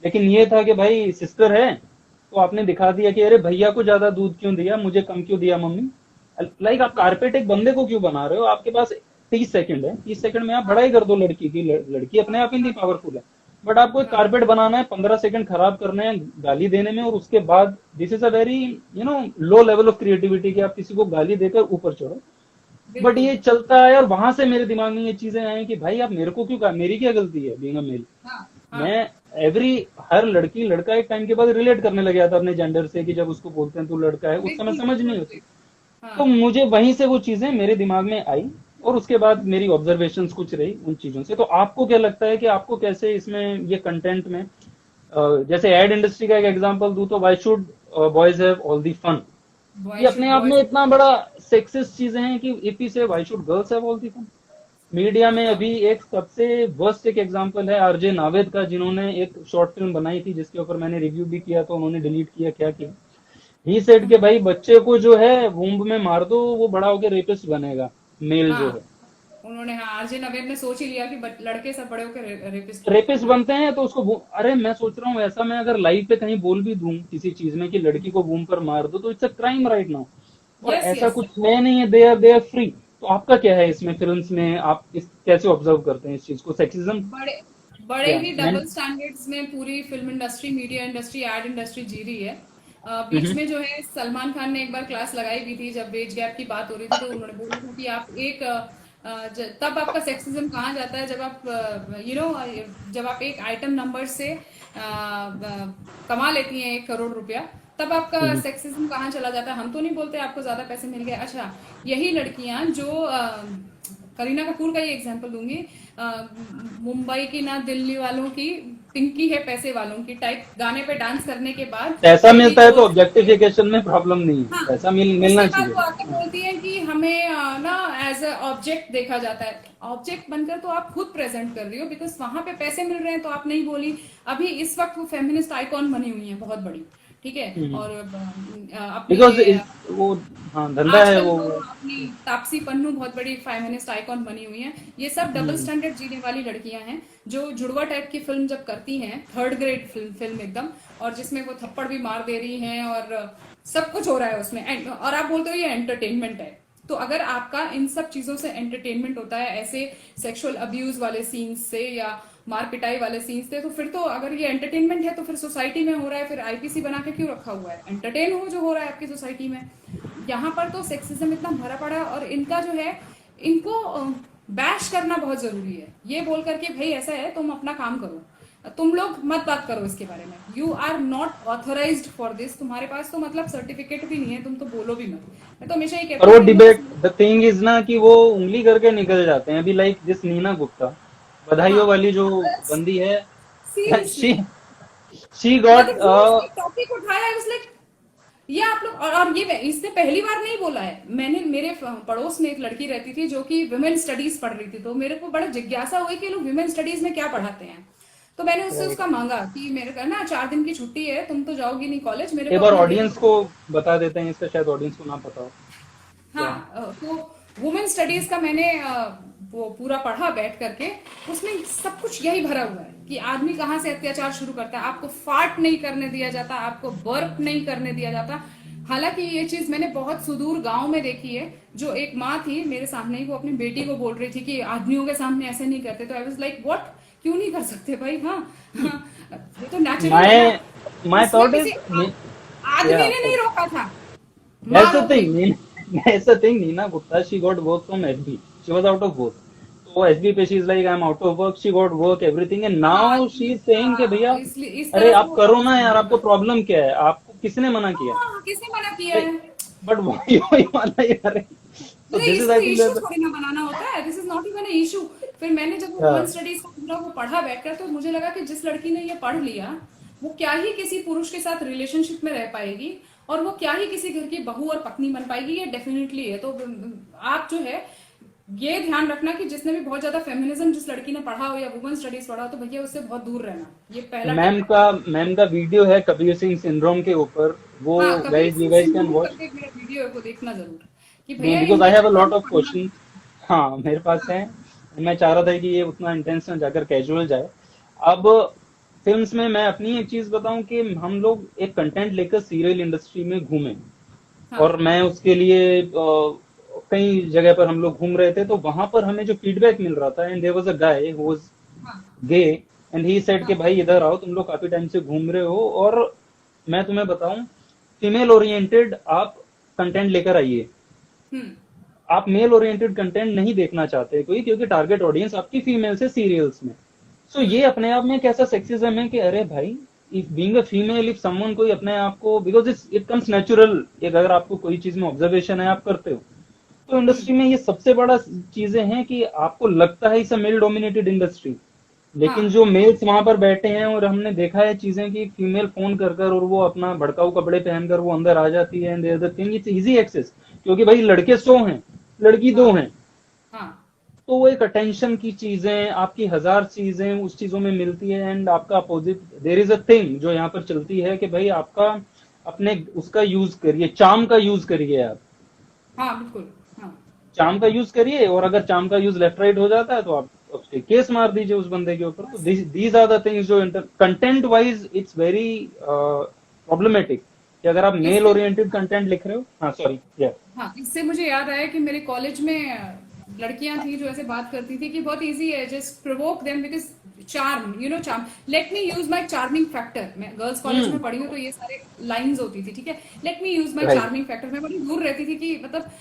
लेकिन ये था कि भाई सिस्टर है तो आपने दिखा दिया कि अरे भैया को ज्यादा दूध क्यों दिया, मुझे कम क्यों दिया मम्मी। लाइक आप कारपेट एक बंदे को क्यों बना रहे हो, आपके पास 30 सेकंड है, 30 सेकंड में आप बढ़ाई कर दो लड़की की, लड़की अपने आप ही पावरफुल है, बट आपको एक कारपेट बनाना है, 15 सेकंड खराब करने हैं गाली देने में, और उसके बाद this is a very low level of creativity कि आप किसी को गाली देकर ऊपर चढ़ो। बट ये चलता है, और वहां से मेरे दिमाग में ये चीजें आई कि भाई आप मेरे को क्यों कहा, मेरी क्या गलती है बीइंग अ मेल। मैं हर लड़की लड़का एक टाइम के बाद रिलेट करने लग गया था अपने जेंडर से, कि जब उसको बोलते हैं तू लड़का है, उस समय समझ नहीं होती। तो मुझे वहीं से वो चीजें मेरे दिमाग में आई, और उसके बाद मेरी ऑब्जर्वेशंस कुछ रही उन चीजों से। तो आपको क्या लगता है कि आपको कैसे इसमें ये कंटेंट में जैसे एड इंडस्ट्री का एक एग्जांपल दूं तो why should boys have all the fun, ये अपने आप में इतना बड़ा सेक्सिस्ट चीजें हैं कि if you say why should girls have all the fun. Media में अभी एक सबसे वर्स्ट एक एग्जांपल है आरजे नावेद का, जिन्होंने एक शॉर्ट फिल्म बनाई थी जिसके ऊपर मैंने रिव्यू भी किया, तो उन्होंने डिलीट किया, क्या किया, ही सेड के भाई बच्चे को जो है वूम्ब में मार दो, वो बड़ा होकर रेपिस्ट बनेगा, मेल जो है। उन्होंने, हाँ, आरजे नवेद ने सोच ही लिया कि लड़के सब बड़े होकर रेपिस्ट बनते हैं, तो उसको अरे मैं सोच रहा हूँ ऐसा मैं अगर लाइव पे कहीं बोल भी दूं किसी चीज में कि लड़की को वूम्ब पर मार दो, तो it's a crime right now, और ऐसा कुछ है नहीं है, दे आर फ्री। तो आपका क्या है इसमें, फिल्म्स में आप कैसे ऑब्जर्व करते हैं इस चीज को, सेक्सिज्म? बड़े ही डबल स्टैंडर्ड्स में पूरी film industry, media industry, ad industry जी रही है। बीच में जो है सलमान खान ने एक बार क्लास लगाई भी थी, जब वेज गैप की बात हो रही थी, तो उन्होंने बोला था कि आप एक तब आपका सेक्सिज्म कहाँ जाता है जब आप जब आप एक आइटम नंबर से कमा लेती हैं 1 करोड़ रुपया, तब आपका सेक्सिज्म कहाँ चला जाता है। हम तो नहीं बोलते आपको ज्यादा पैसे मिल गए। अच्छा, यही लड़कियां जो करीना कपूर का ही एग्जांपल दूंगी, मुंबई की ना दिल्ली वालों की, पिंकी है पैसे वालों की टाइप गाने पे डांस करने के बाद पैसा मिलता है तो ऑब्जेक्टिफिकेशन में प्रॉब्लम नहीं है। हाँ, पैसा मिलना चाहिए। वो आके बोलती है कि हमें ना एज अ ऑब्जेक्ट देखा जाता है। ऑब्जेक्ट बनकर तो आप खुद प्रेजेंट कर रही हो, बिकॉज वहां पे पैसे मिल रहे हैं, तो आप नहीं बोली। अभी इस वक्त वो फेमिनिस्ट आइकॉन बनी हुई है बहुत बड़ी, ठीक है, और बिकॉज वो हाँ धंधा है वो। अपनी तापसी पन्नू बहुत बड़ी फेमिनिस्ट आइकॉन बनी हुई है। ये सब डबल स्टैंडर्ड जीने वाली लड़कियां हैं जो जुड़वा टाइप की फिल्म जब करती हैं, 3rd ग्रेड फिल्म एकदम, और जिसमें वो थप्पड़ भी मार दे रही हैं और सब कुछ हो रहा है उसमें, और आप बोलते हो ये एंटरटेनमेंट है। तो अगर आपका इन सब चीजों से एंटरटेनमेंट होता है, ऐसे सेक्सुअल अब्यूज वाले सीन्स से या मार पिटाई वाले सीन्स थे, तो फिर तो अगर ये एंटरटेनमेंट है तो फिर सोसाइटी में हो रहा है, फिर आईपीसी बना के क्यों रखा हुआ है? एंटरटेन हो जो हो रहा है आपकी सोसाइटी में। यहाँ पर तो सेक्सिज्म इतना भरा पड़ा है, और इनका जो है, इनको बैश करना बहुत जरूरी है, ये बोल करके भाई ऐसा है, तुम अपना काम करो, तुम लोग मत बात करो इसके बारे में, you are not authorized for this, तुम्हारे पास तो मतलब सर्टिफिकेट भी नहीं है, तुम तो बोलो भी मत। मैं तो हमेशा ही कहती हूँ, और वो डिबेट, द थिंग इज ना कि वो उंगली करके निकल जाते हैं। अभी लाइक दिस नीना गुप्ता, बधाइयों वाली जो बंदी है, शी गॉट टॉपिक उठाया है, लाइक ये आप लोग, और ये इसने पहली बार नहीं बोला है। मैंने, मेरे पड़ोस में एक लड़की रहती थी जो कि विमेन स्टडीज पढ़ रही थी, तो मेरे को बड़ा जिज्ञासा हुई कि लोग विमेन स्टडीज में क्या पढ़ाते हैं। तो मैंने उससे उसका मांगा कि मेरे का ना 4 दिन की छुट्टी है, तुम तो जाओगी नहीं कॉलेज, मेरे एक बार ऑडियंस को बता देते हैं, इसका शायद ऑडियंस को ना पता हो। हाँ, तो वुमेन स्टडीज का मैंने वो पूरा पढ़ा बैठ करके, उसमें सब कुछ यही भरा हुआ है कि आदमी कहाँ से अत्याचार शुरू करता है, आपको फार्ट नहीं करने दिया जाता, आपको बर्प नहीं करने दिया जाता। हालांकि ये चीज मैंने बहुत सुदूर गांव में देखी है, जो एक माँ थी मेरे सामने ही, वो अपनी बेटी को बोल रही थी कि आदमियों के सामने ऐसे नहीं करते, तो आई वाज लाइक व्हाट, क्यों नहीं कर सकते भाई? हाँ, ये तो नेचुरल है। माय थॉट इज आदमी ने नहीं रोका था। That's the thing, Nina Gupta, she got work from SB. She was out of work. So SB पे she's like, I'm out of work. She got work, everything, and now she's saying कि भैया, अरे आप करो ना यार, आपको problem क्या है? आपको किसने मना किया? किसने मना किया है? बट वही माना यार। तो दिस इज इशू थोड़ी ना बनाना होता है, this is not even a issue. फिर मैंने जब वुमेन स्टडीज का पूरा वो पढ़ा बैठकर, तो मुझे लगा कि जिस लड़की ने ये पढ़ लिया, वो क्या ही किसी पुरुष के साथ रिलेशनशिप में रह पाएगी, और वो क्या ही किसी घर की बहू और पत्नी बन पाएगी, ये डेफिनेटली है। तो आप जो है ये ध्यान रखना कि जिसने भी बहुत ज्यादा फेमिनिज्म, जिस लड़की ने पढ़ा हो या वुमेन स्टडीज पढ़ा हो, तो भैया उससे बहुत दूर रहना। ये पहला मैम का वीडियो है कबीर सिंह सिंड्रोम के ऊपर, वो guys you guys can watch. मेरा वीडियो को देखना जरूर कि भैया, because I have a lot of question. हाँ, मेरे पास है, मैं चाह रहा था कि ये उतना इंटेंस ना जाकर कैजुअल जाए। अब फिल्म्स में मैं अपनी एक चीज बताऊं कि हम लोग एक कंटेंट लेकर सीरियल इंडस्ट्री में घूमे, और मैं उसके लिए कई जगह पर हम लोग घूम रहे थे, तो वहां पर हमें जो फीडबैक मिल रहा था, and there was a guy who was gay, and he said कि भाई इधर आओ, तुम लोग काफी टाइम से घूम रहे हो, और मैं तुम्हें बताऊं, फीमेल ओरिएंटेड आप कंटेंट लेकर आइए। आप मेल ओरिएंटेड कंटेंट नहीं देखना चाहते कोई, क्योंकि टारगेट ऑडियंस आपकी फीमेल से सीरियल्स में। सो ये अपने आप में एक ऐसा सेक्सिज्म है कि अरे भाई, if being a female, if someone कोई अपने आप को, बिकॉज इट कम्स नेचुरल, अगर आपको कोई चीज में ऑब्जर्वेशन है, आप करते हो, तो इंडस्ट्री में ये सबसे बड़ा चीजें हैं कि आपको लगता है it's a male dominated industry, लेकिन हाँ जो मेल्स वहां पर बैठे हैं और हमने देखा है चीजें कि फीमेल फोन कर कर और वो अपना भड़काऊ कपड़े पहनकर वो अंदर आ जाती है, and there the thing it's easy access, क्योंकि भाई लड़के 100 हैं, लड़की 2 हाँ हैं, हाँ तो वो एक अटेंशन की चीजें, आपकी हजार चीजें उस चीजों में मिलती है, एंड आपका opposite there is a thing जो यहाँ पर चलती है कि भाई आपका अपने उसका यूज करिए, चार्म का यूज करिए आप, हाँ बिल्कुल। हाँ चार्म का यूज करिए, और अगर चार्म का यूज लेफ्ट राइट हो जाता है तो आप उसके केस मार दीजिए उस बंदे के ऊपर। तो दीज आर द थिंग्स जो content wise it's very problematic, कि अगर आप मेल इससे ओरिएंटेड कंटेंट लिख रहे हो, हाँ सॉरी या हाँ, इससे मुझे याद आया कि मेरे कॉलेज में लड़कियां थी जो ऐसे बात करती थी कि बहुत इजी है, just provoke them with charm, you know charm, let me use my charming factor. मैं गर्ल्स कॉलेज में पढ़ी हूँ तो ये सारे लाइंस होती थी, ठीक है, let me use my right charming factor. मैं बड़ी दूर रहती थी कि मतलब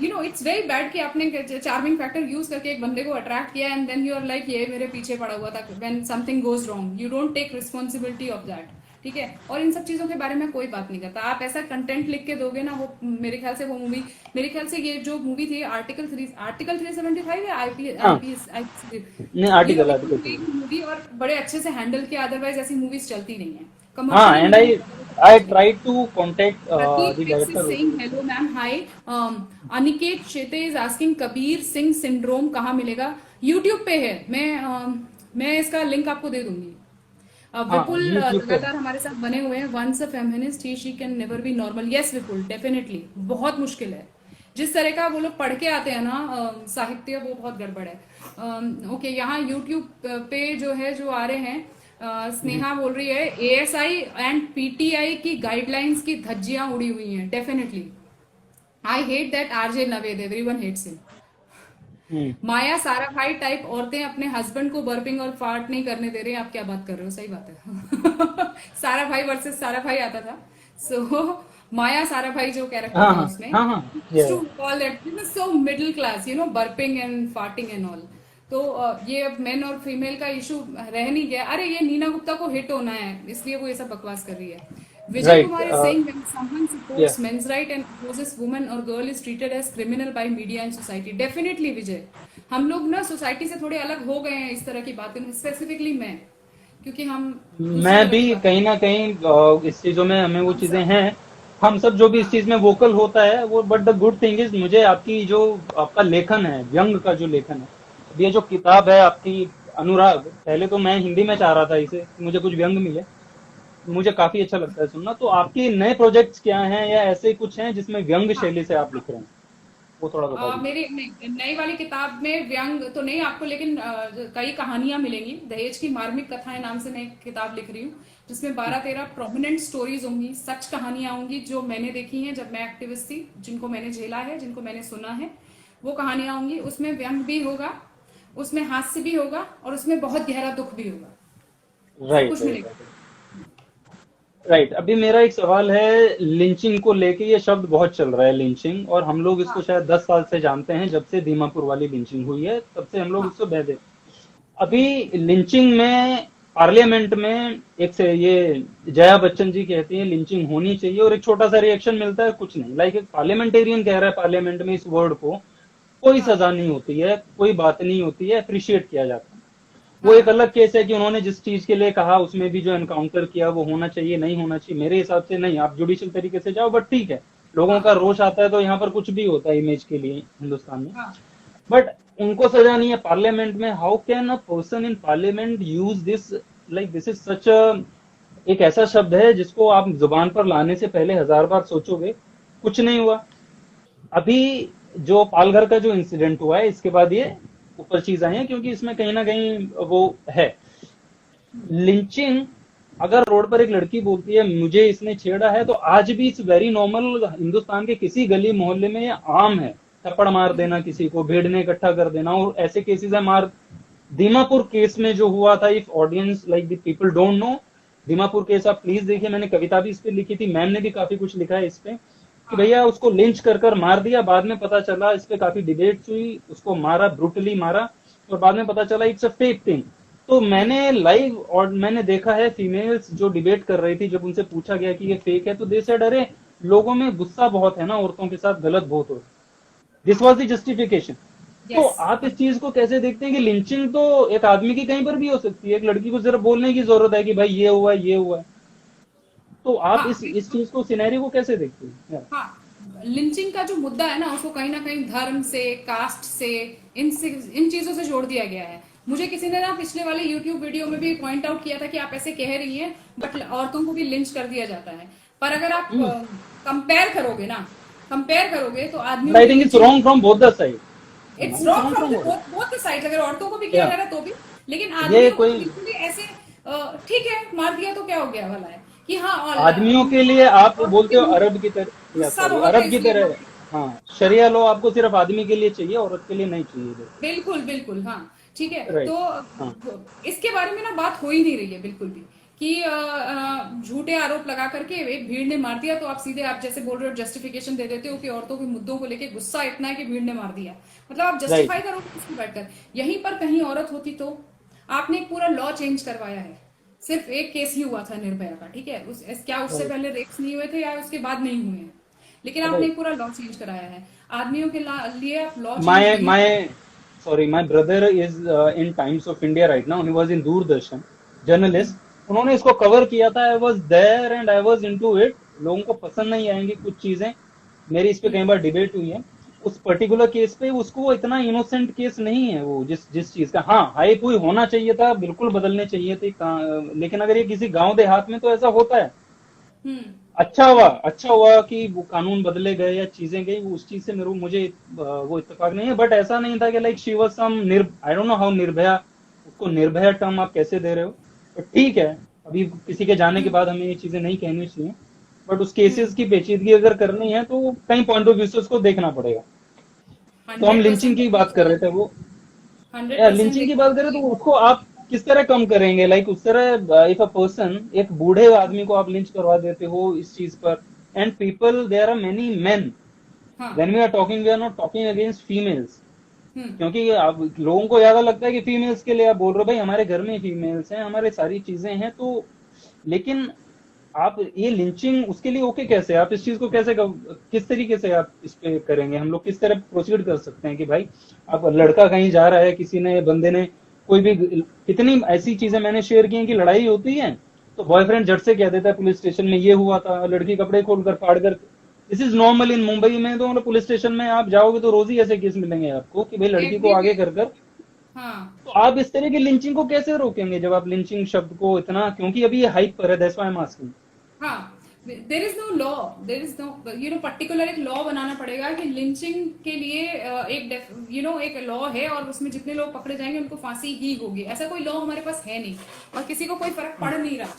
you know it's very bad कि आपने चार्मिंग फैक्टर यूज करके एक बंदे को अट्रैक्ट किया and then you are like ये मेरे पीछे पड़ा हुआ था, when something goes wrong you don't take responsibility of that, ठीक है। और इन सब चीजों के बारे में कोई बात नहीं करता। आप ऐसा कंटेंट लिख के दोगे ना, वो मेरे ख्याल से वो मूवी, मेरे ख्याल से ये जो मूवी थी आर्टिकल 375 या हाँ आईपीएस, नहीं यू नो आर्टिकल इतनी आर्टिकल बड़ी मूवी और बड़े अच्छे से हैंडल किया, अदरवाइज ऐसी मूवीज चलती नहीं है हाँ, कमर्शियली, एंड मूवी आई चलती है। Try to contact Pratik the Fix is director. saying hello ma'am, hi. Aniket Chete is asking Kabir Singh syndrome कहाँ मिलेगा? YouTube पे है। मैं इसका लिंक आपको दे दूंगी। हाँ विपुल यूट्यूब पे। लगातार हमारे साथ बने हुए हैं। Once a feminist he she can never be normal. Yes Vipul, definitely बहुत मुश्किल है। जिस तरह का वो लोग पढ़ के आते हैं ना साहित्य, वो बहुत गड़बड़ है। ओके, यहाँ यूट्यूब पे जो है जो आ रहे हैं, स्नेहा बोल रही है एएसआई एंड पीटीआई की गाइडलाइंस की धज्जियां उड़ी हुई हैं। Definitely I hate that RJ Naved, everyone hates him. Maya Sarabhai type औरतें अपने हस्बैंड को बर्पिंग और फार्ट नहीं करने दे रहे। आप क्या बात कर रहे हो? सही बात है। साराभाई वर्सेस साराभाई आता था, सो माया साराभाई जो कैरेक्टर हाँ था हाँ उसमें, हाँ हाँ to call that so middle class, you know, burping and farting and all. तो ये अब मेन और फीमेल का इशू रह नहीं गया। अरे ये नीना गुप्ता को हिट होना है, इसलिए वो ये सब बकवास कर रही है। Vijay right Kumar is saying when someone या supports men's right and opposes woman or girl is treated as criminal by media and society. Definitely विजय, हम लोग ना सोसाइटी से थोड़े अलग हो गए हैं इस तरह की बातें में, स्पेसिफिकली मैं, क्योंकि हम दूसरी मैं तरह भी की बात, कहीं ना कहीं इस चीजों में हमें वो हम चीजें सब, हैं, हम सब जो भी इस हाँ चीज में वोकल होता है वो, but the good thing is मुझे आपकी जो आपका लेखन है, व्यंग का जो लेखन है, ये जो किताब है आपकी अनुराग, पहले तो मैं हिंदी में चाह रहा था इसे कि मुझे कुछ व्यंग मिले, मुझे काफी अच्छा लगता है सुनना। तो आपके नए प्रोजेक्ट्स क्या हैं, या ऐसे कुछ हैं जिसमें व्यंग हाँ। शैली से आप लिख रहे हैं, वो थोड़ा बता दीजिए। मेरी नई वाली किताब में व्यंग तो नहीं आपको, लेकिन कई कहानियां मिलेंगी। दहेज की मार्मिक कथाएं नाम से मैं एक किताब लिख रही हूँ, जिसमें 12-13 प्रोमिनेंट स्टोरीज होंगी, सच कहानियां होंगी जो मैंने देखी हैं जब मैं एक्टिविस्ट थी, जिनको मैंने झेला है, जिनको मैंने सुना है, वो कहानियां होंगी। उसमें व्यंग भी होगा, उसमें हास्य भी होगा, और उसमें बहुत गहरा दुख भी होगा, सब राइट कुछ राइट मिलेगा। राइट। अभी मेरा एक सवाल है लिंचिंग को लेके, ये शब्द बहुत चल रहा है लिंचिंग, और हम लोग इसको हाँ शायद 10 साल से जानते हैं, जब से दीमापुर वाली लिंचिंग हुई है तब से हम लोग हाँ इसको बहदे। अभी लिंचिंग में पार्लियामेंट में एक से ये जया बच्चन जी कहती है लिंचिंग होनी चाहिए, और एक छोटा सा रिएक्शन मिलता है, कुछ नहीं, लाइक एक पार्लियामेंटेरियन कह रहा है पार्लियामेंट में इस वर्ड को, कोई हाँ सजा नहीं होती है, कोई बात नहीं होती है, अप्रिशिएट किया जाता है। वो एक हाँ अलग केस है कि उन्होंने जिस चीज के लिए कहा उसमें भी जो एनकाउंटर किया वो होना चाहिए, नहीं होना चाहिए, मेरे हिसाब से नहीं, आप जुडिशियल तरीके से जाओ, बट ठीक है, लोगों का हाँ रोष आता है तो यहाँ पर कुछ भी होता है इमेज के लिए हिंदुस्तान में, हाँ बट उनको सजा नहीं है पार्लियामेंट में। How can a person in parliament use this, like this is such एक ऐसा शब्द है जिसको आप जुबान पर लाने से पहले 1000 बार सोचोगे, कुछ नहीं हुआ। अभी जो पालघर का जो इंसिडेंट हुआ है, इसके बाद ये ऊपर चीज आई है, क्योंकि इसमें कहीं ना कहीं वो है लिंचिंग। अगर रोड पर एक लड़की बोलती है मुझे इसने छेड़ा है, तो आज भी इट्स वेरी नॉर्मल, हिंदुस्तान के किसी गली मोहल्ले में ये आम है, थप्पड़ मार देना किसी को, भीड़ ने इकट्ठा कर देना, और ऐसे केसेस है। मार दीमापुर केस में जो हुआ था, if audience like the people don't know Dimapur case, आप प्लीज देखिए, मैंने कविता भी इस पे लिखी थी, मैम ने भी काफी कुछ लिखा है इस पे, कि भैया उसको लिंच कर कर मार दिया, बाद में पता चला, इस पे काफी डिबेट्स हुई, उसको मारा, ब्रूटली मारा, और बाद में पता चला इट्स अ फेक थिंग। तो मैंने लाइव और मैंने देखा है फीमेल्स जो डिबेट कर रही थी, जब उनसे पूछा गया कि ये फेक है, तो दे सेड अरे लोगों में गुस्सा बहुत है ना, औरतों के साथ गलत बहुत हो, दिस वाज द जस्टिफिकेशन। तो Yes. आप इस चीज को कैसे देखते हैं कि लिंचिंग तो एक आदमी की कहीं पर भी हो सकती है, एक लड़की को सिर्फ बोलने की जरूरत है कि भाई ये हुआ है, ये हुआ है। तो आप हाँ, इस चीज को, सिनेरियो को कैसे देखते हैं? हाँ, लिंचिंग का जो मुद्दा है ना उसको कहीं ना कहीं धर्म से, कास्ट से, इन चीजों से जोड़ दिया गया है। मुझे किसी ने ना पिछले वाले यूट्यूब वीडियो में भी पॉइंट आउट किया था कि आप ऐसे कह रही हैं बट औरतों को भी लिंच कर दिया जाता है। पर अगर आप कंपेयर करोगे तो आदमी I think it's wrong from both the side. It's wrong from both the side. अगर औरतों को भी किया Yeah. जा रहा है तो भी, लेकिन ये आदमियों को कोई बिल्कुल ही ऐसे ठीक है मार दिया तो क्या हो गया भला है कि हाँ और आदमियों के लिए आप बोलते हो अरब की तरह, या गुस्सा सॉरी बहुत है अरब की इसलिए तरह। हाँ, शरिया लॉ आपको सिर्फ आदमी के लिए चाहिए, औरत के लिए नहीं चाहिए। बिल्कुल बिल्कुल हाँ ठीक है। Right. तो इसके बारे में ना बात हो ही नहीं रही है बिल्कुल भी कि झूठे आरोप लगा करके एक भीड़ ने मार दिया तो आप सीधे आप जैसे बोल रहे हो जस्टिफिकेशन दे देते हो कि औरतों के मुद्दों को लेके गुस्सा इतना है कि भीड़ ने मार दिया। मतलब आप जस्टिफाई करोगे इसको बैठकर। यहीं पर कहीं औरत होती तो आपने एक पूरा लॉ चेंज करवाया है। सिर्फ एक केस ही हुआ था निर्भया का, ठीक है, क्या उससे पहले रेप्स नहीं हुए थे या उसके बाद नहीं हुए हैं, लेकिन आपने एक पूरा लॉ चेंज कराया है आदमियों के लिए। आप law My brother is in Times of India right now. He was in Doordarshan, journalist. उन्होंने इसको कवर किया था। I was there and I was into it. लोगों को पसंद नहीं आएंगी कुछ चीजें, मेरी इस पे कई बार डिबेट हुई है। उस पर्टिकुलर केस पे उसको इतना इनोसेंट केस नहीं है वो, जिस चीज का हाँ हाइप हुई होना चाहिए था, बिल्कुल बदलने चाहिए थे। लेकिन अगर ये किसी गांव देहात में तो ऐसा होता है। अच्छा हुआ कि वो कानून बदले गए या चीजें गई, उस चीज से मुझे वो इत्तेफाक नहीं है। बट ऐसा नहीं था कि like she was some I don't know how Nirbhaya, उसको निर्भया टर्म आप कैसे दे रहे हो। तो ठीक है, अभी किसी के जाने के बाद हमें ये चीजें नहीं कहनी चाहिए, बट उस केसेस की पेचीदगी अगर करनी है तो कई पॉइंट ऑफ व्यू से उसको देखना पड़ेगा। तो हम लिंचिंग की बात कर रहे थे, वो लिंचिंग की बात करें तो उसको आप किस तरह कम करेंगे? लाइक उस तरह इफ अ पर्सन, एक बूढ़े आदमी को आप लिंच करवा देते हो इस चीज पर, and people, there are many men, when we are talking, we are not talking against females. क्योंकि आप लोगों को ज्यादा लगता है कि फीमेल्स के लिए आप बोल रहे हो, भाई हमारे घर में फीमेल्स हैं, हमारे सारी चीजें हैं, तो लेकिन आप ये लिंचिंग उसके लिए ओके कैसे? आप इस चीज को कैसे, किस तरीके से आप इस पे करेंगे? हम लोग किस तरह प्रोसीड कर सकते हैं कि भाई आप लड़का कहीं जा रहा है, किसी ने, बंदे ने, कोई भी, कितनी ऐसी चीजें मैंने शेयर की हैं कि लड़ाई होती है तो बॉयफ्रेंड झट से कह देता है पुलिस स्टेशन में ये हुआ था, लड़की कपड़े खोलकर फाड़कर। दिस इज नॉर्मल इन मुंबई में। तो मतलब पुलिस स्टेशन में आप जाओगे तो रोज ही ऐसे केस मिलेंगे आपको कि भाई लड़की को आगे कर कर। तो आप इस तरह की लिंचिंग को कैसे रोकेंगे जब आप लिंचिंग शब्द को इतना, क्योंकि अभी ये हाइप पर है, that's why I am asking. हाँ, there is no law, there is no particular एक लॉ बनाना पड़ेगा कि लिंचिंग के लिए एक लॉ है और उसमें जितने लोग पकड़े जाएंगे उनको फांसी ही होगी। ऐसा कोई लॉ हमारे पास है नहीं और किसी को कोई फर्क पड़ नहीं रहा,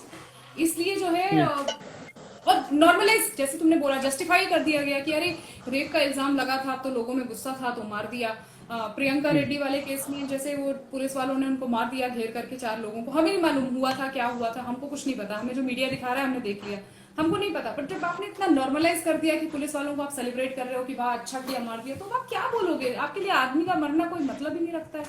इसलिए जो है और नॉर्मलाइज, जैसे तुमने बोला, जस्टिफाई कर दिया गया कि अरे रेप का इल्जाम लगा था तो लोगों में गुस्सा था तो मार दिया। प्रियंका रेड्डी वाले केस में जैसे वो पुलिस वालों ने उनको मार दिया घेर करके 4 लोगों को, हमें नहीं मालूम हुआ था क्या हुआ था, हमको कुछ नहीं पता, हमें जो मीडिया दिखा रहा है हमने देख लिया, हमको नहीं पता। बट जब आपने इतना नॉर्मलाइज कर दिया कि पुलिस वालों को आप सेलिब्रेट कर रहे हो कि वाह अच्छा किया मार दिया, तो आप क्या बोलोगे? आपके लिए आदमी का मरना कोई मतलब ही नहीं रखता है।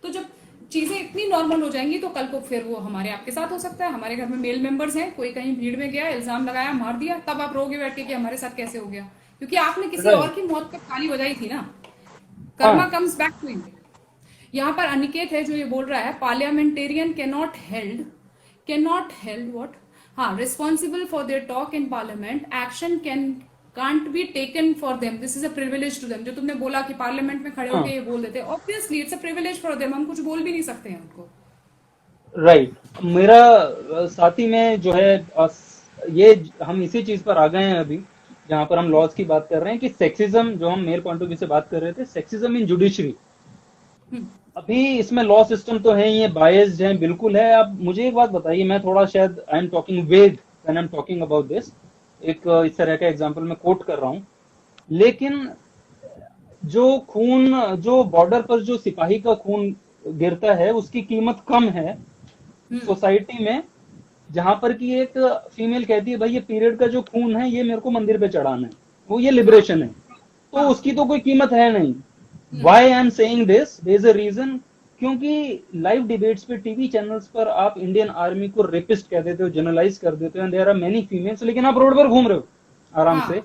तो जब चीजें इतनी नॉर्मल हो जाएंगी तो कल को फिर वो हमारे आपके साथ हो सकता है। हमारे घर में मेल मेंबर्स हैं, कोई कहीं भीड़ में गया, इल्जाम लगाया, मार दिया, तब आप रोगे बैठ के कि हमारे साथ कैसे हो गया, क्योंकि आपने किसी और की मौत पर ताली बजाई थी ना। Karma comes back to you. यहाँ पर अनिकेत है जो ये बोल रहा है पार्लियामेंटेरियन कैनॉट हेल्ड व्हाट, हाँ, responsible for their talk in parliament, action can't be taken for them, this is a privilege to them। जो तुमने बोला कि पार्लियामेंट में खड़े होकर ये बोल देते, obviously it's a privilege for them, हम कुछ बोल भी नहीं सकते हैं उनको। राइट। मेरा साथी में जो है ये हम इसी चीज पर आ गए हैं अभी, जहां पर हम लॉज की बात कर रहे हैं कि सेक्सिज्म, जो हम मेल पॉइंट ऑफ व्यू से बात कर रहे थे, सेक्सिज्म इन जुडिशरी। अभी इसमें लॉ सिस्टम तो है ही, ये बायस्ड है, बिल्कुल है। अब मुझे एक बात बताइए, मैं थोड़ा शायद आई एम टॉकिंग वेग when I am talking about this, एक इस तरह का एग्जांपल मैं कोट कर रहा हूं, लेकिन जो खून, जो बॉर्डर पर जो सिपाही का खून गिरता है उसकी कीमत कम है सोसाइटी में, जहां पर कि एक फीमेल कहती है भाई ये पीरियड का जो खून है ये मेरे को मंदिर पे चढ़ाना है, वो ये लिबरेशन है, तो उसकी तो कोई कीमत है नहीं। Why I am saying this, there is a reason, क्योंकि लाइव डिबेट्स पे टीवी चैनल्स पर आप इंडियन आर्मी को रेपिस्ट कह देते हो, जनरलाइज कर देते हो, and there are many females, लेकिन आप रोड पर घूम रहे हो आराम से,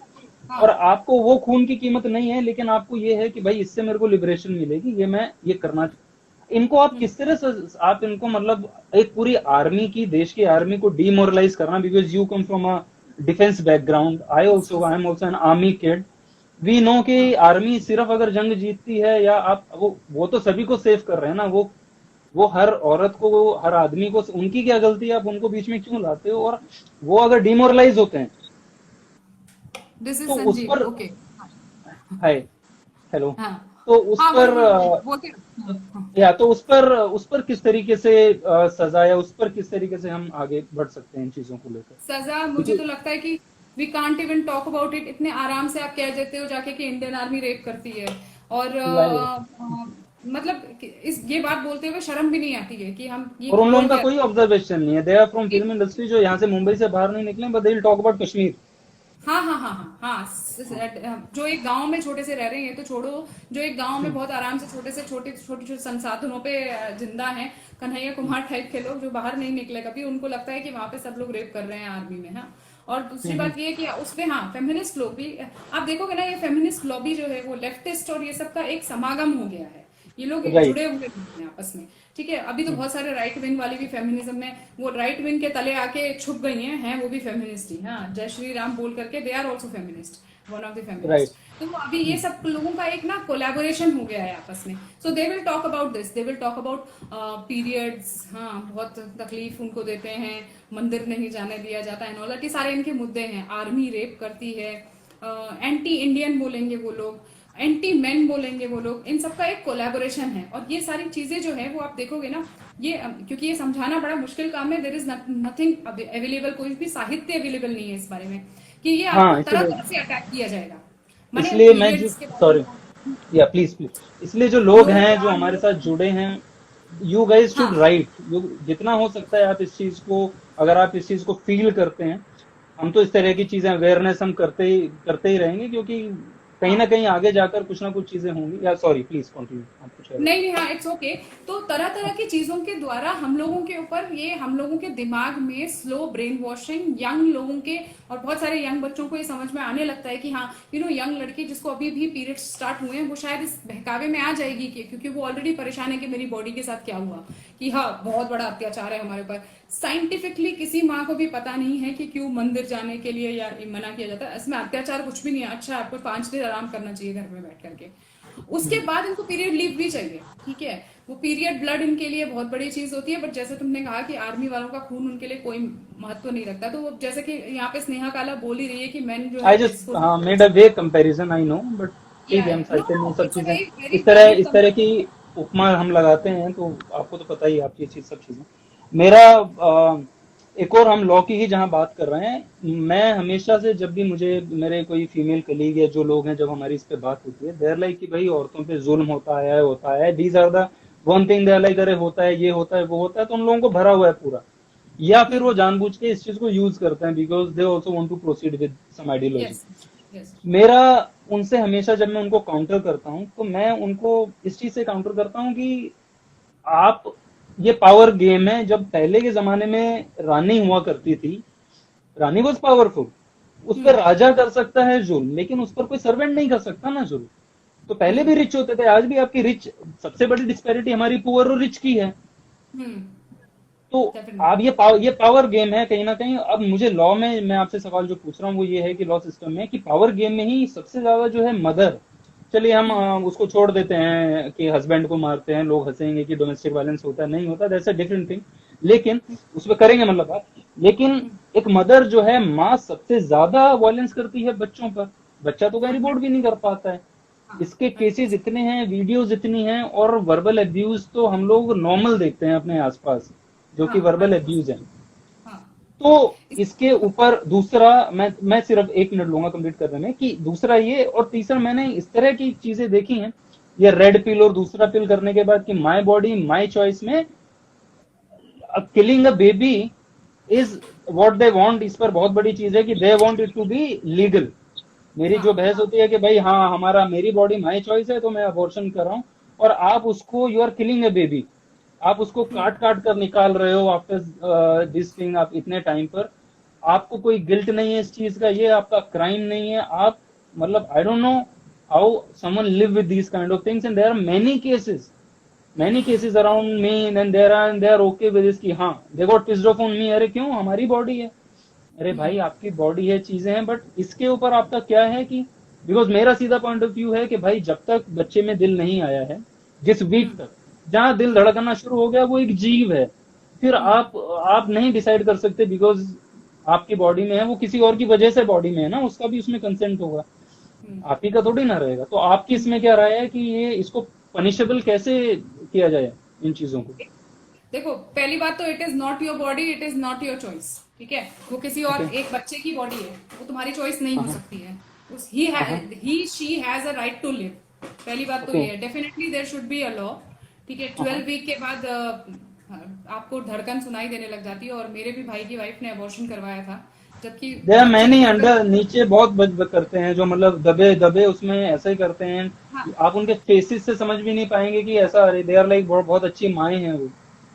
और आपको वो खून की कीमत नहीं है, लेकिन आपको ये है कि भाई इससे मेरे को लिबरेशन मिलेगी, ये मैं ये करना। इनको आप किस तरह से आप इनको मतलब एक पूरी आर्मी की, देश की आर्मी को डीमोरलाइज करना, because you come from a defence background, I am also an army kid. We know कि आर्मी सिर्फ अगर जंग जीतती है या आप वो तो सभी को सेव कर रहे हैं ना, वो हर औरत को, वो हर आदमी को, उनकी क्या गलती है, आप उनको बीच में क्यों लाते हो? और वो अगर डिमोरलाइज होते हैं दिस इज तो उस संजीव, पर, ओके। हाय, हेलो, हाँ तो उस हाँ, पर बोलते या तो उस पर किस तरीके से सजा, या उस पर किस तरीके से हम आगे बढ़ सकते हैं इन चीजों को लेकर? सजा, मुझे तो लगता है कि we can't even talk about it. इतने आराम से आप कह देते हो जाके कि इंडियन आर्मी रेप करती है, और मतलब ये बात बोलते हुए शर्म भी नहीं आती है कि हम ये और उन लोगों बोल का के। कोई ऑब्जर्वेशन नहीं है, they are from film industry, जो यहाँ से मुंबई से बाहर नहीं निकले, but they will talk about Kashmir. हाँ हाँ हाँ हाँ हाँ, जो एक गांव में छोटे से रह रहे हैं तो छोड़ो, जो एक गांव में बहुत आराम से छोटे छोटे संसाधनों पे जिंदा हैं, कन्हैया कुमार टाइप के लोग जो बाहर नहीं निकले कभी, उनको लगता है कि वहां पे सब लोग रेप कर रहे हैं आर्मी में। हाँ, और दूसरी बात ये है कि उसमें हाँ फेमिनिस्ट लोग भी, आप देखोगे ना, ये फेमिनिस्ट लॉबी जो है वो लेफ्टिस्ट और ये सब का एक समागम हो गया है। ये लोग जुड़े हुए हैं आपस में, ठीक है। अभी तो बहुत सारे राइट विंग वाली भी फेमिनिज्म में वो राइट विंग के तले आके छुप गई हैं वो भी फेमिनिस्ट ही। हाँ, जय श्री राम बोल करके they are also feminist, one of the feminist. तो अभी ये सब लोगों का एक ना कोलैबोरेशन हो गया है आपस में। So they will talk about this, they will talk about periods, हाँ बहुत तकलीफ उनको देते हैं, मंदिर नहीं जाने दिया जाता है, नॉलेज, सारे इनके मुद्दे हैं। आर्मी रेप करती है, एंटी इंडियन बोलेंगे वो लोग, एंटी मैन बोलेंगे वो लोग, इन सबका एक कोलैबोरेशन है। और ये सारी चीजें जो है वो आप देखोगे ना, ये क्योंकि ये समझाना बड़ा मुश्किल काम है, देयर इज नथिंग अवेलेबल, कोई भी साहित्य अवेलेबल नहीं है इस बारे में कि ये आपको तरह तरह से अटैक किया जाएगा। इसलिए मैं सॉरी, या प्लीज प्लीज, इसलिए जो लोग हैं जो हमारे साथ जुड़े हैं, यू गाइज शुड राइट, जितना हो सकता है आप इस चीज को, अगर आप इस चीज को फील करते हैं, हम तो इस तरह की चीजें अवेयरनेस हम करते ही रहेंगे, क्योंकि कहीं ना कहीं आगे जाकर कुछ ना कुछ चीजें होंगी। या सॉरी, प्लीज कंटिन्यू, आप कुछ नहीं, हाँ इट्स ओके। तो तरह तरह की चीजों के द्वारा हम लोगों के ऊपर, ये हम लोगों के दिमाग में स्लो ब्रेन वॉशिंग, यंग लोगों के, और बहुत सारे यंग बच्चों को ये समझ में आने लगता है कि हाँ यंग लड़की जिसको अभी भी पीरियड स्टार्ट हुए हैं वो शायद इस बहकावे में आ जाएगी क्योंकि वो ऑलरेडी परेशान है कि मेरी बॉडी के साथ क्या हुआ, कि हाँ बहुत बड़ा अत्याचार है हमारे ऊपर। साइंटिफिकली किसी माँ को भी पता नहीं है कि क्यों मंदिर जाने के लिए या मना किया जाता है, इसमें अत्याचार कुछ भी नहीं है। अच्छा, आपको 5 दिन आराम करना चाहिए घर में बैठ करके, उसके बाद इनको पीरियड लीव भी चाहिए, ठीक है। वो पीरियड ब्लड इनके लिए बहुत बड़ी चीज होती है, बट जैसे तुमने कहा कि आर्मी वालों का खून उनके लिए कोई महत्व नहीं रखता, तो जैसे कि यहाँ पे स्नेहा काला बोल ही रही है कि मैन जो I just made a way comparison, I know, but ठीक है, हम सब चीजें इस तरह की उपमा हम लगाते हैं, तो आपको तो पता ही, आपकी चीज सब चीजें। मेरा एक और, हम लॉ की ही जहां बात कर रहे हैं, मैं हमेशा से जब भी मुझे मेरे कोई फीमेल कलीग या जो लोग हैं, जब हमारी इस पे बात होती है, देयर लाइक कि भाई औरतों पे जुल्म होता है, these are the one thing, there like अरे होता है, ये होता है, वो होता है, तो उन लोगों को भरा हुआ है पूरा, या फिर वो जानबूझ के इस चीज को यूज करते हैं because they also want to proceed with some ideology. मेरा उनसे हमेशा, जब मैं उनको काउंटर करता हूँ, तो मैं उनको इस चीज से काउंटर करता हूँ कि आप, ये पावर गेम है। जब पहले के जमाने में रानी हुआ करती थी, रानी वॉज पावरफुल, उस पर राजा कर सकता है जुल्म, लेकिन उस पर कोई सर्वेंट नहीं कर सकता ना जुल्म। तो पहले भी रिच होते थे, आज भी आपकी रिच, सबसे बड़ी डिस्पैरिटी हमारी पुअर और रिच की है। तो आप ये पावर गेम है कहीं ना कहीं। अब मुझे लॉ में, मैं आपसे सवाल जो पूछ रहा हूँ वो ये है कि लॉ सिस्टम में, कि पावर गेम में ही सबसे ज्यादा जो है मदर, चलिए हम उसको छोड़ देते हैं कि हस्बैंड को मारते हैं, लोग हंसेंगे कि डोमेस्टिक वायलेंस होता है, नहीं होता, दैट्स अ डिफरेंट थिंग, लेकिन उस पर करेंगे मतलब बात। लेकिन एक मदर जो है, माँ सबसे ज्यादा वायलेंस करती है बच्चों पर, बच्चा तो कहीं रिपोर्ट भी नहीं कर पाता है। इसके केसेस इतने हैं, वीडियोस इतनी हैं, और वर्बल एब्यूज तो हम लोग नॉर्मल देखते हैं अपने आसपास, जो कि वर्बल एब्यूज है। तो इसके ऊपर दूसरा, मैं सिर्फ 1 मिनट लूंगा कंप्लीट करने में, कि दूसरा ये, और तीसरा मैंने इस तरह की चीजें देखी हैं, ये रेड पिल और दूसरा पिल करने के बाद कि माय बॉडी माय चॉइस में killing a baby is what they want. इस पर बहुत बड़ी चीज है कि they want it to be legal. मेरी जो बहस होती है कि भाई हाँ मेरी बॉडी माय चॉइस है तो मैं अबॉर्शन कर रहा हूँ, और आप उसको, you are killing a baby, आप उसको काट कर निकाल रहे हो आफ्टर दिस थिंग, आप इतने टाइम पर, आपको कोई गिल्ट नहीं है इस चीज का, ये आपका क्राइम नहीं है, आप मतलब I don't know how someone live with these kind of things, and there are many cases around me, and they are okay with this कि हाँ they got pissed off on me. अरे क्यों, हमारी body है। अरे भाई आपकी body है, चीजें हैं, बट इसके ऊपर आपका क्या है कि, बिकॉज मेरा सीधा पॉइंट ऑफ व्यू है कि भाई जब तक बच्चे में दिल नहीं आया है, जिस वीक तक जहां दिल धड़कना शुरू हो गया, वो एक जीव है। फिर आप नहीं डिसाइड कर सकते बिकॉज आपकी बॉडी में है, वो किसी और की वजह से बॉडी में है ना, उसका भी उसमें कंसेंट होगा, आप ही का थोड़ी ना रहेगा। तो आपकी इसमें क्या राय है कि ये इसको पनिशेबल कैसे किया जाए इन चीजों को? देखो, पहली बात तो it is not your body, it is not your choice, ठीक है। वो किसी और एक बच्चे की बॉडी है, वो तुम्हारी चॉइस नहीं हो सकती है। He she has a right to live. पहली बात तो ये है, definitely there should be a law, ठीक है। 12 वीक के बाद आपको धड़कन सुनाई देने लग जाती है, और मेरे भी भाई की वाइफ ने अबॉर्शन करवाया था, जबकि देयर मैनी अंडर नीचे बहुत बच करते हैं जो मतलब दबे दबे उसमें ऐसा ही करते हैं। हाँ। आप उनके फेसेस से समझ भी नहीं पाएंगे कि ऐसा, अरे दे आर लाइक बहुत अच्छी माएँ हैं वो,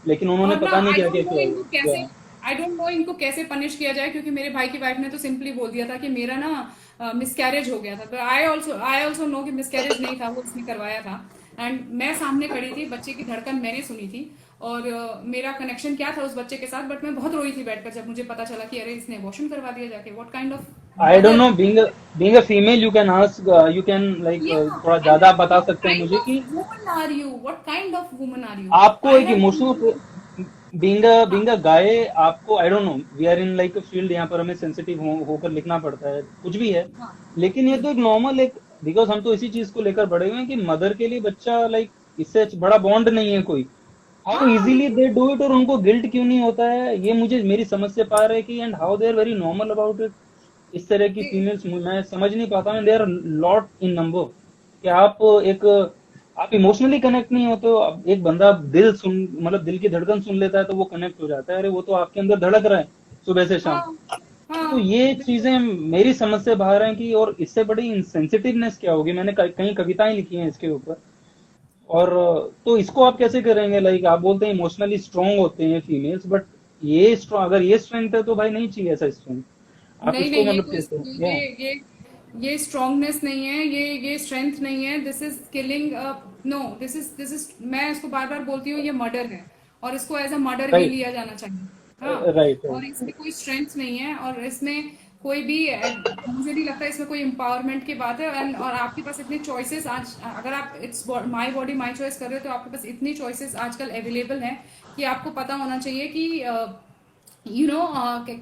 लेकिन उन्होंने और पता नहीं I क्या don't know क्या इनको किया। कैसे आई डोंट नो इनको कैसे पनिश किया जाए, क्योंकि मेरे भाई की वाइफ ने तो सिंपली बोल दिया था कि मेरा ना मिसकैरेज हो गया था। तो आई ऑल्सो नो कि मिसकैरेज नहीं था, वो उसने करवाया था। एंड मैं सामने खड़ी थी, बच्चे की धड़कन मैंने सुनी थी, और मेरा कनेक्शन क्या था उस बच्चे के साथ, बट मैं बहुत रोई थी बैठकर जब मुझे पता चला कि अरे इसने अबॉर्शन करवा दिया जाके। What kind of I don't know, being a female you can ask, you can like थोड़ा ज्यादा बता सकते हैं मुझे कि woman are you, what kind of woman are you. आपको एक इमोशनल बीइंग अ गाय, आपको I don't know, we are in like a field, यहाँ पर हमें सेंसिटिव होकर लिखना पड़ता है, कुछ भी है। लेकिन ये तो एक नॉर्मल एक, बिकॉज हम तो इसी चीज को लेकर बड़े हुए हैं कि मदर के लिए बच्चा लाइक इससे बड़ा बॉन्ड नहीं है कोई। How easily they do it, और उनको गिल्ट क्यों नहीं होता है, ये मुझे मेरी समझ से पार है कि, and how they are very normal about it. इस तरह की फीमेल्स मैं समझ नहीं पाता हूँ, they are lot in number. कि आप इमोशनली कनेक्ट नहीं होते हो। अब एक बंदा मतलब दिल की धड़कन सुन लेता है तो वो कनेक्ट हो जाता है, अरे वो तो आपके अंदर धड़क रहा है सुबह से शाम। तो ये चीजें मेरी समझ से बाहर हैं कि, और इससे बड़ी इंसेंसिटिवनेस क्या होगी। मैंने कई कविताएं लिखी हैं इसके ऊपर, और तो इसको आप कैसे करेंगे? लाइक आप बोलते हैं इमोशनली स्ट्रांग होते हैं फीमेल्स, बट ये अगर ये स्ट्रेंथ है तो भाई नहीं चाहिए ऐसा स्ट्रेंथ। आप नहीं इसको नहीं, मतलब कैसे? ये स्ट्रांगनेस नहीं है, ये स्ट्रेंथ नहीं है। This is killing, no, this is मैं इसको बार बार बोलती हूँ, ये मर्डर है, और इसको एज अ मर्डर ही लिया जाना चाहिए। हाँ, राइट। और इसमें कोई स्ट्रेंथ नहीं है, और इसमें कोई भी मुझे नहीं लगता इसमें कोई एम्पावरमेंट की बात है। और आपके पास इतनी चॉइसेस आज, अगर आप it's my body my choice कर रहे हो, तो आपके पास इतनी चॉइसेस आजकल अवेलेबल हैं कि आपको पता होना चाहिए कि यू नो